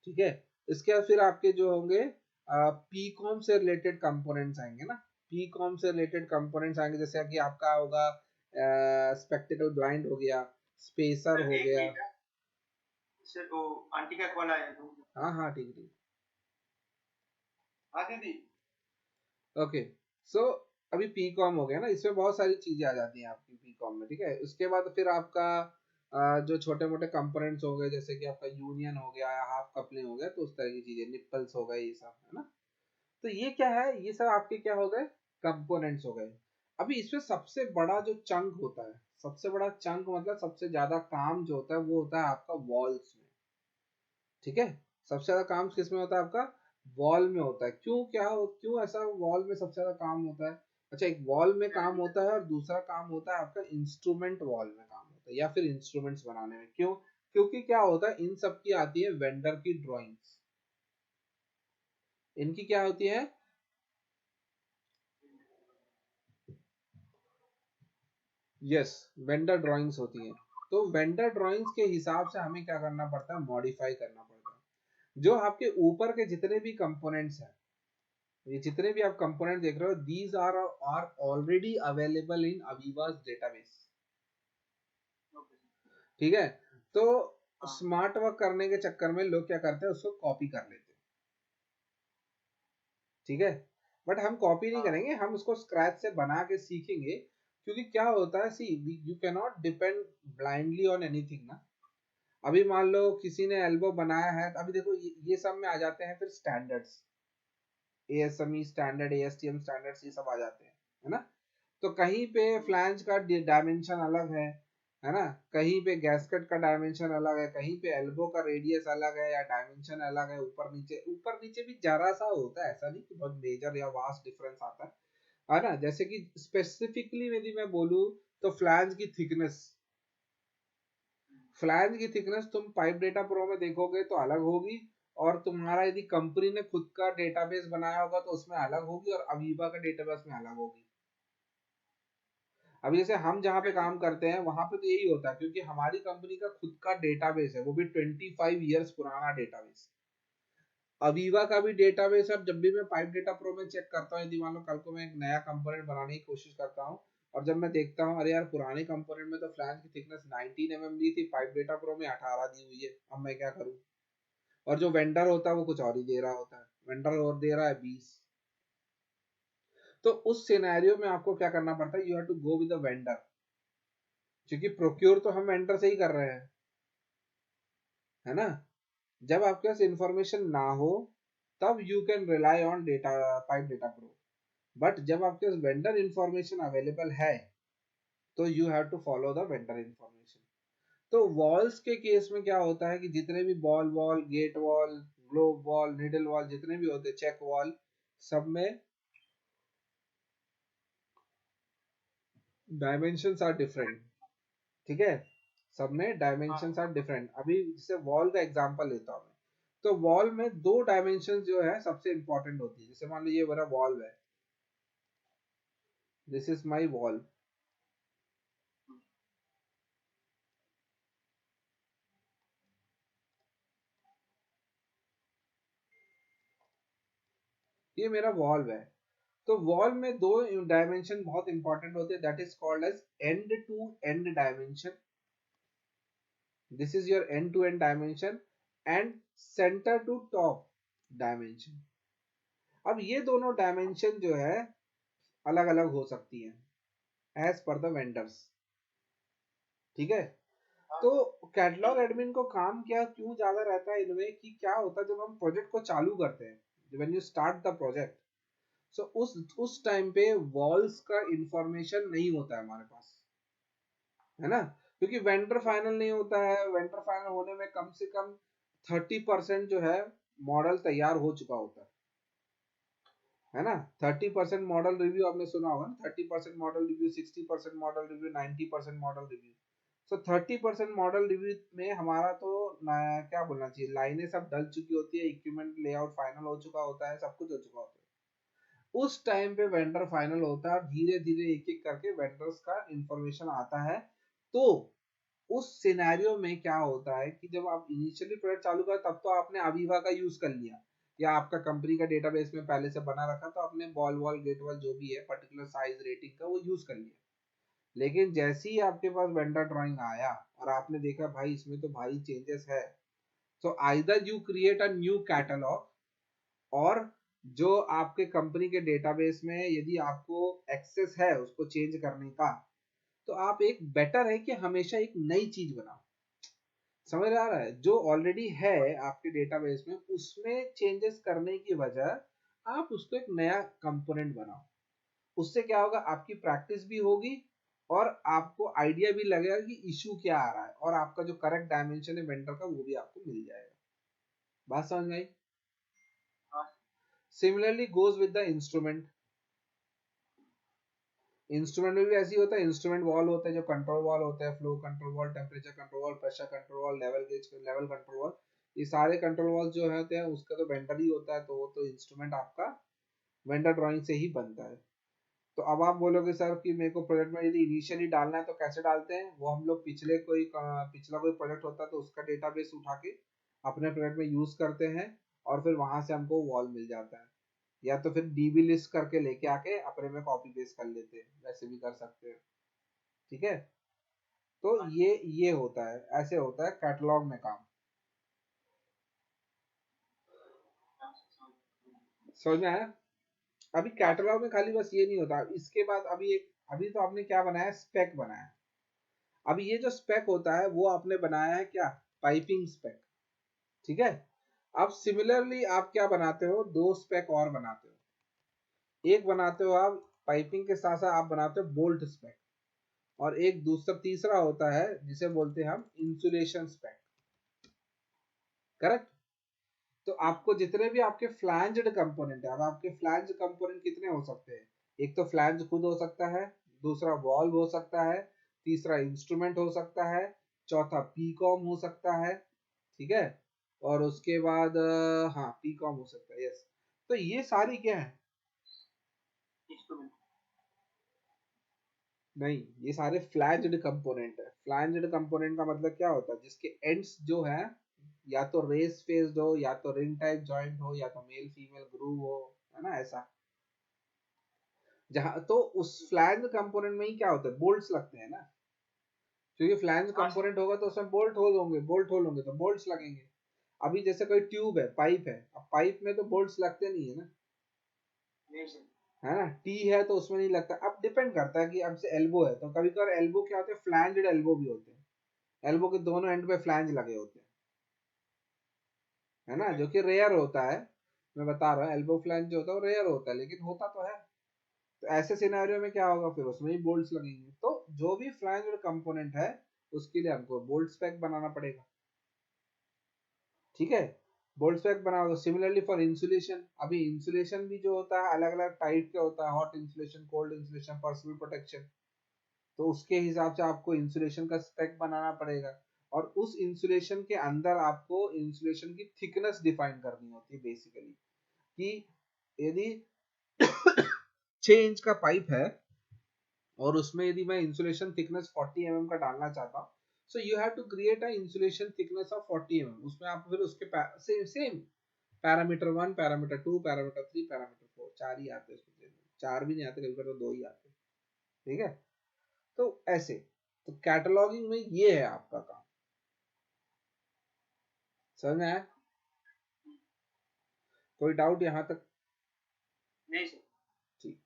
ठीक है। इसके बाद फिर आपके जो होंगे पीकॉम से रिलेटेड कंपोनेंट्स आएंगे ना, पीकॉम से रिलेटेड कंपोनेंट्स आएंगे, जैसे कि आपका होगा स्पेक्टिकल ब्लाइंड हो गया, स्पेसर हो एक गया। मिनट सर, वो आंटी का कॉल आया है। हाँ हाँ ठीक ठीक, हाँ दीदी। ओके। सो अभी पीकॉम हो गया ना, इसमें बहुत सारी चीजें आ जाती हैं आपकी पीकॉम में, ठीक है। उसके बाद फिर आपका जो छोटे मोटे कंपोनेंट्स हो गए, जैसे कि आपका यूनियन हो गया, हाफ कपलिंग हो गया, तो उस तरह की चीजें, निप्पल्स हो गए, ये सब है ना। तो ये क्या है, ये सब आपके क्या हो गए, कंपोनेंट्स हो गए। अभी इसमें सबसे बड़ा जो चंक होता है, सबसे बड़ा चंक मतलब सबसे ज्यादा काम जो होता है, वो होता है आपका वॉल्स में, ठीक है। सबसे ज्यादा काम किस में होता है, आपका वॉल में होता है। क्यों, क्या हो, क्यों ऐसा वॉल में सबसे ज्यादा काम होता है। अच्छा, एक वॉल में काम होता है और दूसरा काम होता है आपका इंस्ट्रूमेंट वॉल में काम होता है, या फिर इंस्ट्रूमेंट्स बनाने में। क्यों, क्योंकि क्या होता है, इन सब की आती है वेंडर की ड्राइंग्स, इनकी क्या होती है, यस, वेंडर ड्राइंग्स होती हैं। तो वेंडर ड्राइंग्स के हिसाब से हमें क्या करना पड़ता है, मॉडिफाई करना पड़ता है। जो आपके ऊपर के जितने भी कंपोनेंट्स हैं, ये जितने भी आप कंपोनेंट देख रहे हो, these are already available in अवीवास डेटाबेस, ठीक है। तो स्मार्ट वर्क करने के चक्कर में लोग क्या करते हैं, उसको कॉपी कर लेते हैं, ठीक है। बट हम कॉपी नहीं करेंगे, हम उसको स्क्रैच से बना के सीखेंगे। क्योंकि क्या होता है, see you can not depend blindly on anything ना। अभी मान लो किसी ने एल्बो बनाया है, तो अभी देखो ये सब में आ जाते हैं फिर standards, ASME standard, ASTM standards, ये सब आ जाते हैं, है ना। तो कहीं पे फ्लैंज का डायमेंशन अलग है ना, कहीं पे गैस्केट का डायमेंशन अलग है, कहीं पे एल्बो का रेडियस अलग है या डायमेंशन अलग है, ऊपर नीचे भी जरा सा होता है, ऐसा नहीं कि बहुत मेजर या वास्ट डिफरेंस आता है ना। जैसे कि स्पेसिफिकली यदि मैं बोलूँ, तो फ्लैंज की थिकनेस, फ्लैंज की थिकनेस तुम पाइप डेटा प्रो में देखोगे तो अलग होगी, और तुम्हारा यदि कंपनी ने खुद का डेटाबेस बनाया होगा तो उसमें अलग होगी, और अवीबा का डेटाबेस में अलग होगी। अभी जैसे हम जहाँ पे काम करते हैं वहां पे तो यही होता है, क्योंकि हमारी कंपनी का खुद का डेटाबेस है, वो भी 25 ईयर्स पुराना डेटाबेस। अवीवा का भी डेटाबेस है। जब भी मैं पाइप डेटा प्रो में चेक करता हूँ, यदि मान लो कल को मैं एक नया कंपोनेंट बनाने की कोशिश करता हूँ, और जब मैं देखता हूँ अरे यार पुराने कंपोनेंट में तो फ्लैंज की थिकनेस 19 mm दी थी, पाइप डेटा प्रो में 18 दी हुई है, अब मैं क्या करूँ। और जो वेंडर होता है वो कुछ और ही दे रहा होता है, वेंडर और दे रहा है 20। तो उस सिनेरियो में आपको क्या करना पड़ता है, you have to go with the vendor, क्योंकि प्रोक्योर तो हम वेंडर से ही कर रहे हैं, है ना। जब आपके पास इंफॉर्मेशन ना हो तब you can rely on data, pipe data pro. But जब आपके पास वेंडर इंफॉर्मेशन अवेलेबल है, तो you have to follow the vendor information. तो वॉल्स के केस में क्या होता है कि जितने भी ball valve, gate valve, globe valve, needle valve, जितने भी होते, चेक वॉल, सब में डायमेंशंस आर डिफरेंट। ठीक है, सब में डायमेंशंस आर डिफरेंट। अभी जैसे वॉल का एग्जांपल लेता हूँ मैं, तो वॉल में 2 डायमेंशन जो है सबसे इंपॉर्टेंट होती है। जैसे मान लो ये मेरा वॉल है, दिस इज माई वॉल, ये मेरा वॉल है। तो वॉल में 2 डायमेंशन बहुत इंपॉर्टेंट होते हैं, that is called as end to end dimension, this is your end to end dimension, and center to top dimension. अब ये दोनों डायमेंशन जो है अलग अलग हो सकती है एज पर द वेंडर्स। ठीक है, तो कैटलॉग एडमिन को काम क्या क्यों ज्यादा रहता है इनमें, कि क्या होता है जब हम प्रोजेक्ट को चालू करते हैं, when you start the project, so उस टाइम पे वॉल्स का इंफॉर्मेशन नहीं होता है हमारे पास, है ना, क्योंकि वेंडर फाइनल नहीं होता है। वेंडर फाइनल होने में कम से कम 30% जो है मॉडल तैयार हो चुका होता है ना। 30% मॉडल रिव्यू आपने सुना होगा ना, 30% model review, 60% model review, 90% model review. So 30% model review में हमारा तो क्या बोलना चाहिए, लाइनें सब डल चुकी होती है, इक्विपमेंट लेआउट फाइनल हो चुका होता है, सब कुछ हो चुका होता है। उस टाइम पे वेंडर फाइनल होता है, धीरे धीरे एक एक करके वेंडर्स का इंफॉर्मेशन आता है। तो उस सिनेरियो में क्या होता है कि जब आप इनिशियली प्रोजेक्ट चालू कर, तब तो आपने अवीवा का यूज कर लिया, या आपका कंपनी का डेटाबेस में पहले से बना रखा, तो आपने बॉल वॉल गेट वॉल जो भी है पर्टिकुलर साइज रेटिंग का वो यूज कर लिया। लेकिन जैसे ही आपके पास वेंडर ड्राइंग आया और आपने देखा भाई इसमें तो भारी चेंजेस है, तो either you create a new catalogue, और जो आपके कंपनी के डेटाबेस में यदि आपको एक्सेस है उसको चेंज करने का, तो आप एक बेटर है कि हमेशा एक नई चीज बनाओ। समझ आ रहा है, जो ऑलरेडी है आपके डेटाबेस में उसमें चेंजेस करने की वजह आप उसको एक नया कंपोनेंट बनाओ। उससे क्या होगा, आपकी प्रैक्टिस भी होगी और आपको आइडिया भी लगेगा कि इशू क्या आ रहा है, और आपका जो करेक्ट डायमेंशन है वेंडर का वो भी आपको मिल जाएगा। बात समझ में आई? Similarly goes with the instrument. Instrument में भी ऐसी होता है, इंस्ट्रूमेंट वॉल होता है, जो कंट्रोल वॉल होता है, flow control wall, temperature control wall, pressure control wall, level gauge, level control wall, ये सारे कंट्रोल वॉल जो होते हैं उसका तो वेंडर ही होता है, तो वो तो इंस्ट्रूमेंट आपका वेंडर ड्राइंग से ही बनता है। तो अब आप बोलोगे सर कि मेरे को प्रोजेक्ट में यदि इनिशियली डालना है तो कैसे डालते हैं, वो हम लोग पिछला कोई प्रोजेक्ट होता है तो उसका डेटाबेस उठा के अपने प्रोजेक्ट में यूज करते हैं, और फिर वहां से हमको वॉल मिल जाता है, या तो फिर डीबी लिस्ट करके लेके आके अपने में कॉपी पेस्ट कर लेते हैं, वैसे भी कर सकते हैं। ठीक है, तो ये होता है, ऐसे होता है कैटलॉग में काम। समझ में आया? अभी कैटलॉग में खाली बस ये नहीं होता, इसके बाद अभी तो आपने क्या बनाया, स्पेक बनाया। अभी ये जो स्पेक होता है वो आपने बनाया है क्या, पाइपिंग स्पेक। ठीक है, अब सिमिलरली आप क्या बनाते हो, 2 स्पेक और बनाते हो। एक बनाते हो आप पाइपिंग के साथ साथ आप बनाते हो बोल्ट स्पेक, और एक दूसरा तीसरा होता है जिसे बोलते हैं हम इंसुलेशन स्पेक। करेक्ट? तो आपको जितने भी आपके फ्लैंज्ड कंपोनेंट है, अब आपके फ्लैंज कंपोनेंट कितने हो सकते हैं, एक तो फ्लैंज खुद हो सकता है, दूसरा वॉल्व हो सकता है, तीसरा इंस्ट्रूमेंट हो सकता है, चौथा पीकॉम हो सकता है। ठीक है, और उसके बाद हाँ पीकॉम हो सकता है, यस। तो ये सारी क्या है, नहीं, ये सारे फ्लैंज्ड कंपोनेंट है। फ्लैंज्ड कंपोनेंट का मतलब क्या होता है, जिसके एंड्स जो है या तो रेस फेस्ड हो, या तो रिंग टाइप जॉइंट हो, या तो मेल फीमेल ग्रूव हो, है ना ऐसा। जहां तो उस फ्लैंज कंपोनेंट में ही क्या होता है, बोल्ट्स लगते हैं ना, क्योंकि फ्लैंज कंपोनेंट होगा तो उसमें बोल्ट होल होंगे तो बोल्ट्स लगेंगे। अभी जैसे कोई ट्यूब है, पाइप है, अब पाइप में तो बोल्ट्स लगते नहीं है ना, है ना, टी है तो उसमें नहीं लगता। अब डिपेंड करता है कि अब से एल्बो है, तो कभी कभार एल्बो क्या होते हैं, फ्लैंज्ड एल्बो भी होते हैं, एल्बो के दोनों एंड पे फ्लैंज लगे होते हैं, है ना, जो कि रेयर होता है। मैं बता रहा हूँ एल्बो फ्लैंज जो होता है वो रेयर होता है, लेकिन होता तो है। तो ऐसे सिनेरियो में क्या होगा, फिर उसमें ही बोल्ट्स लगेंगे। तो जो भी फ्लैंज्ड कंपोनेंट है उसके लिए हमको बोल्ट स्पेक बनाना पड़ेगा। ठीक है, बोल्ड स्पेक बनाओगे। सिमिलरली फॉर इंसुलेशन, अभी इंसुलेशन भी जो होता है अलग अलग टाइप के होता है, hot insulation, cold insulation, personal protection. तो उसके हिसाब से आपको इंसुलेशन का स्पेक बनाना पड़ेगा, और उस इंसुलेशन के अंदर आपको इंसुलेशन की थिकनेस डिफाइन करनी होती है बेसिकली, कि यदि 6 इंच का पाइप है और उसमें यदि मैं इंसुलेशन थिकनेस 40 mm का डालना चाहता हूँ, so you have to create a insulation thickness of 40 mm। उसमें आप फिर उसके same parameter 1, parameter 2, parameter 3, parameter 4, 4 ही आते हैं उसमें, 4 भी नहीं आते, कभी कभी तो 2 ही आते हैं। ठीक है, तो ऐसे, तो कैटलॉगिंग में ये है आपका काम। समझ में आया? कोई डाउट यहाँ तक? नहीं सर। ठीक।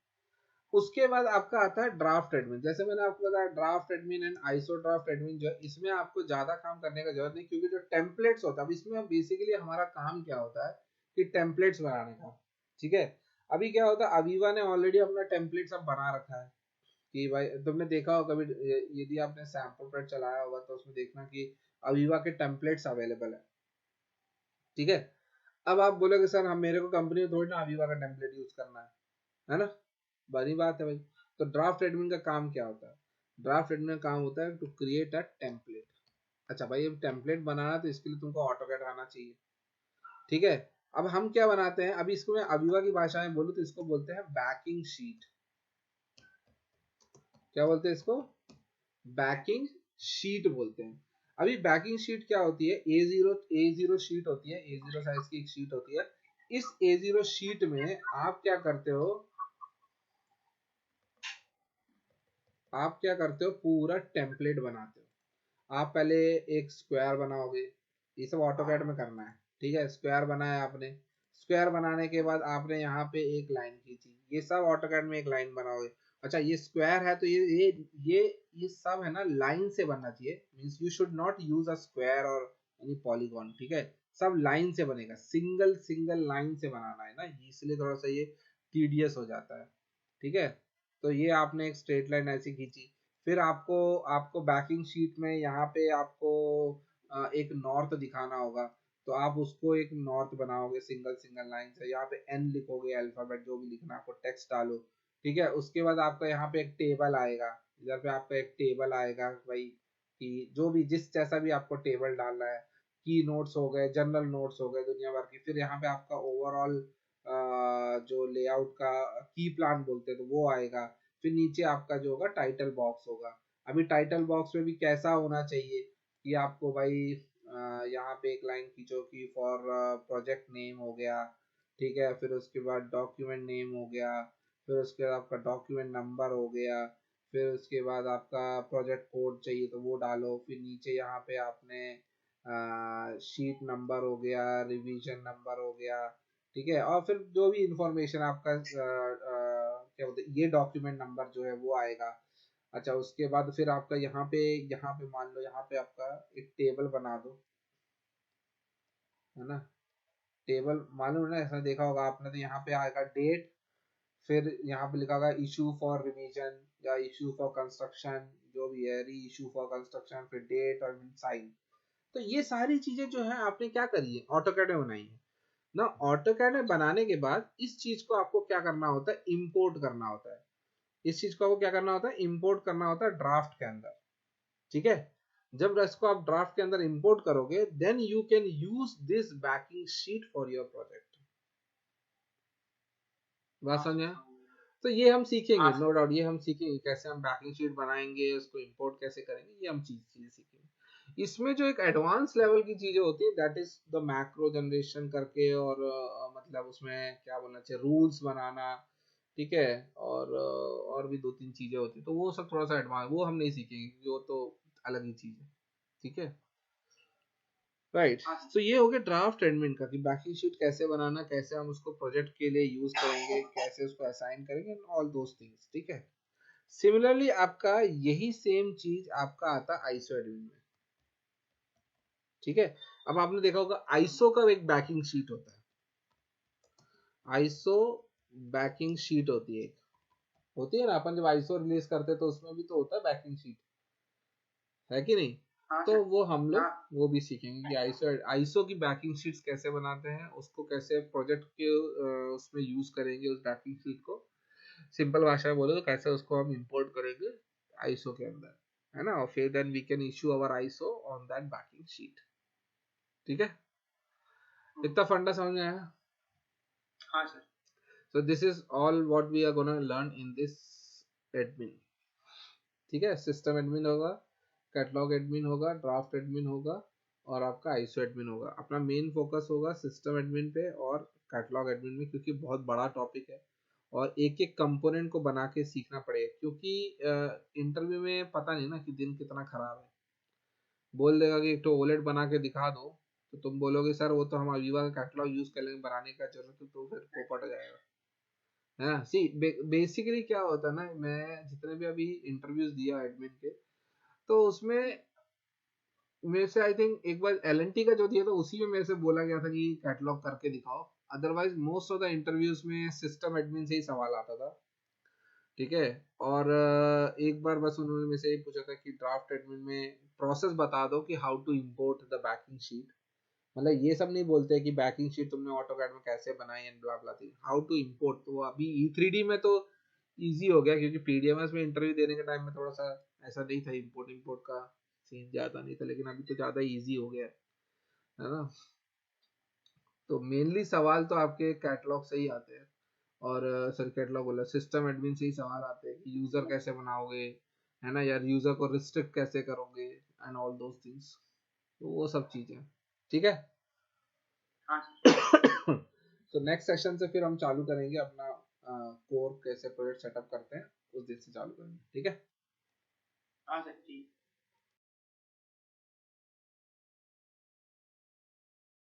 उसके बाद आपका आता है ड्राफ्ट एडमिन। जैसे मैंने आपको बताया draft admin and ISO draft admin, जो इसमें आपको ज्यादा काम करने का जरूरत नहीं, क्योंकि जो टेम्पलेट्स होता है, अब इसमें बेसिकली हमारा काम क्या होता है कि टेम्पलेट्स बनाने का। ठीक है, अभी क्या होता है, अवीवा ने ऑलरेडी अपना टेम्पलेट सब बना रखा है, कि भाई तुमने देखा होगा कभी, यदि आपने सैम्पल प्लेट चलाया होगा तो उसमें देखना कि अवीवा के टेम्पलेट्स अवेलेबल है। ठीक है, अब आप बोलोगे सर हम, मेरे को कंपनी में थोड़ी ना अवीवा का टेम्पलेट यूज करना है ना? बड़ी बात है भाई। तो ड्राफ्ट एडमिन का काम क्या होता है? ड्राफ्ट एडमिन का काम होता है टू क्रिएट अ टेम्पलेट। अच्छा भाई, अब टेम्पलेट बनाना तो इसके लिए तुमको ऑटोकैड आना चाहिए। ठीक है, अब हम क्या बनाते हैं, अभी इसको मैं अवीवा की भाषा में बोलूँ तो इसको बोलते हैं बैकिंग शीट। क्या बोलते हैं इसको? बैकिंग शीट बोलते हैं। अभी बैकिंग शीट क्या होती है? ए जीरो शीट होती है, A0 साइज की एक शीट होती है। इस A0 शीट में आप क्या करते हो, आप क्या करते हो, पूरा टेम्पलेट बनाते हो। आप पहले एक स्क्वायर बनाओगे, ये सब ऑटोकैड में करना है। ठीक है, स्क्वायर बनाया आपने, स्क्वायर बनाने के बाद आपने यहाँ पे एक लाइन खींची, ये सब ऑटोकैड में एक लाइन बनाओगे। अच्छा, ये स्क्वायर है तो ये ये सब है ना लाइन से बनना चाहिए, means you should not use a square और एनी पॉलीगॉन। ठीक है, सब लाइन से बनेगा, सिंगल सिंगल लाइन से बनाना है ना, इसलिए थोड़ा सा ये टीडियस हो जाता है। ठीक है, तो ये आपने एक स्ट्रेट लाइन ऐसी खींची, फिर आपको आपको बैकिंग शीट में यहाँ पे आपको एक नॉर्थ दिखाना होगा, तो आप उसको एक नॉर्थ बनाओगे सिंगल सिंगल लाइन से। यहाँ पे एन लिखोगे, अल्फाबेट जो भी लिखना, आपको टेक्स्ट डालो। ठीक है, उसके बाद आपका यहाँ पे एक टेबल आएगा, इधर पे आपका एक टेबल आएगा भाई, कि जो भी जिस जैसा भी आपको टेबल डालना है, की नोट्स हो गए, जनरल नोट्स हो गए दुनिया भर की। फिर यहाँ पे आपका ओवरऑल जो लेआउट का की प्लान बोलते हैं तो वो आएगा। फिर नीचे आपका जो होगा टाइटल बॉक्स होगा। अभी टाइटल बॉक्स में भी कैसा होना चाहिए कि आपको भाई यहाँ पे एक लाइन खींचो कि फॉर प्रोजेक्ट नेम हो गया। ठीक है, फिर उसके बाद डॉक्यूमेंट नेम हो गया, फिर उसके बाद आपका डॉक्यूमेंट नंबर हो गया, फिर उसके बाद आपका प्रोजेक्ट कोड चाहिए तो वो डालो। फिर नीचे यहाँ पे आपने शीट नंबर हो गया, रिवीजन नंबर हो गया। ठीक है, और फिर जो भी इंफॉर्मेशन आपका क्या बोलते हैं, ये डॉक्यूमेंट नंबर जो है वो आएगा। अच्छा, उसके बाद फिर आपका यहाँ पे मान लो यहाँ पे आपका एक टेबल बना दो, है ना? टेबल मालूम है ना, ऐसा देखा होगा आपने, तो यहाँ पे आएगा डेट, फिर यहाँ पे लिखा होगा इशू फॉर रिवीजन या इशू फॉर कंस्ट्रक्शन, जो भी है, री इशू फॉर कंस्ट्रक्शन, फिर डेट और साइन। तो ये सारी चीजें जो है आपने क्या करी है, ऑटोकैड में बनाई है ना। ऑटोकैड में बनाने के बाद इस चीज को आपको क्या करना होता है, इंपोर्ट करना होता है। इस चीज को आपको क्या करना होता है, इंपोर्ट करना होता है ड्राफ्ट के अंदर। ठीक है, जब इसको आप ड्राफ्ट के अंदर इंपोर्ट करोगे, then you can use this backing sheet for your project. बात हाँ समझे? सर। तो ये हम सीखेंगे, हाँ नो सर। डाउट, ये हम सीखेंगे कैसे हम बैकिंग शीट बनाएंगे, उसको इंपोर्ट कैसे करेंगे, ये हम चीजें सीखेंगे। इसमें जो एक एडवांस लेवल की चीजें होती है, that is the macro generation करके, और मतलब उसमें क्या बोलना चाहिए, रूल्स बनाना। ठीक है, और भी 2-3 चीजें होती है, तो वो सब थोड़ा सा एडवांस, वो हम नहीं सीखेंगे क्योंकि वो तो अलग ही चीज है। ठीक है, राइट। हाँ सर। तो ये हो गया ड्राफ्ट एडमिन का, कि बैकिंग शीट कैसे बनाना, कैसे हम उसको प्रोजेक्ट के लिए यूज करेंगे, कैसे उसको असाइन करेंगे, ऑल दोस थिंग्स। ठीक है, सिमिलरली आपका यही सेम चीज आपका आता है आईसो एडमिन में। ठीक है, अब आपने देखा होगा आईसो का एक बैकिंग शीट होता है, आईसो बैकिंग शीट होती है एक, होती है ना, अपन जब आईसो रिलीज करते हैं तो उसमें भी तो होता है बैकिंग शीट, है कि नहीं? हाँ तो सर। वो हम लोग हाँ वो भी सीखेंगे कि आईसो की बैकिंग शीट्स कैसे बनाते हैं, उसको कैसे प्रोजेक्ट के उसमें यूज करेंगे उस बैकिंग शीट को। सिंपल भाषा में बोले तो कैसे उसको हम इंपोर्ट करेंगे आईसो के अंदर, है ना, और फिर then we can issue our ISO on that backing sheet. ठीक है, इतना फंडा समझ में आया? हाँ sir. So this is all what we are gonna learn in this admin। ठीक है, सिस्टम एडमिन होगा, कैटलॉग एडमिन होगा, ड्राफ्ट एडमिन होगा, और आपका आईसो एडमिन होगा। अपना मेन फोकस होगा सिस्टम एडमिन पे और कैटलॉग एडमिन में, क्योंकि बहुत बड़ा टॉपिक है और एक एक कंपोनेंट को बना के सीखना पड़ेगा, क्योंकि इंटरव्यू में पता नहीं ना कि दिन कितना खराब है। बोल देगा कि एक तो ओलेट बना के दिखा दो, तो तुम बोलोगे सर वो तो हम अवीवा का कैटलॉग यूज कर लेंगे, बनाने का जरूरत है, तो फिर पोपट हो जाएगा। हाँ सी बेसिकली क्या होता है ना, मैं जितने भी अभी इंटरव्यूज दिया एडमिन के, तो उसमें मेरे से आई थिंक एक बार एलएनटी का जो दिया था उसी में मेरे से बोला गया था कि कैटलॉग करके दिखाओ। Otherwise most of the interviews में सिस्टम एडमिन से ही सवाल आता था। ठीक है, और एक बार बस उन्होंने मेरे से ये पूछा था कि ड्राफ्ट एडमिन में प्रोसेस बता दो कि how to import the backing sheet. मतलब ये सब नहीं बोलते कि बैकिंग शीट तुमने ऑटोकैड में कैसे बनाई and blah blah thing, how to import. तो अभी E3D में तो इजी हो गया, क्योंकि पीडीएमएस में इंटरव्यू देने के टाइम में थोड़ा सा ऐसा नहीं था, इंपोर्ट इंपोर्ट का सीन ज्यादा नहीं था, लेकिन अभी तो ज्यादा इजी हो गया है ना। तो मेनली सवाल तो आपके कैटलॉग से ही आते हैं, और सर कैटलॉग बोला, सिस्टम एडमिन से ही सवाल आते हैं कि यूजर कैसे बनाओगे, है ना यार, यूजर को रिस्ट्रिक्ट कैसे करोगे एंड ऑल दोस थिंग्स। तो वो सब चीजें, ठीक है। हाँ सर। तो नेक्स्ट सेशन से फिर हम चालू करेंगे अपना कोर कैसे प्रोजेक्ट सेटअप करते हैं, उस दिन से चालू करेंगे, ठीक है। हाँ सर ठीक।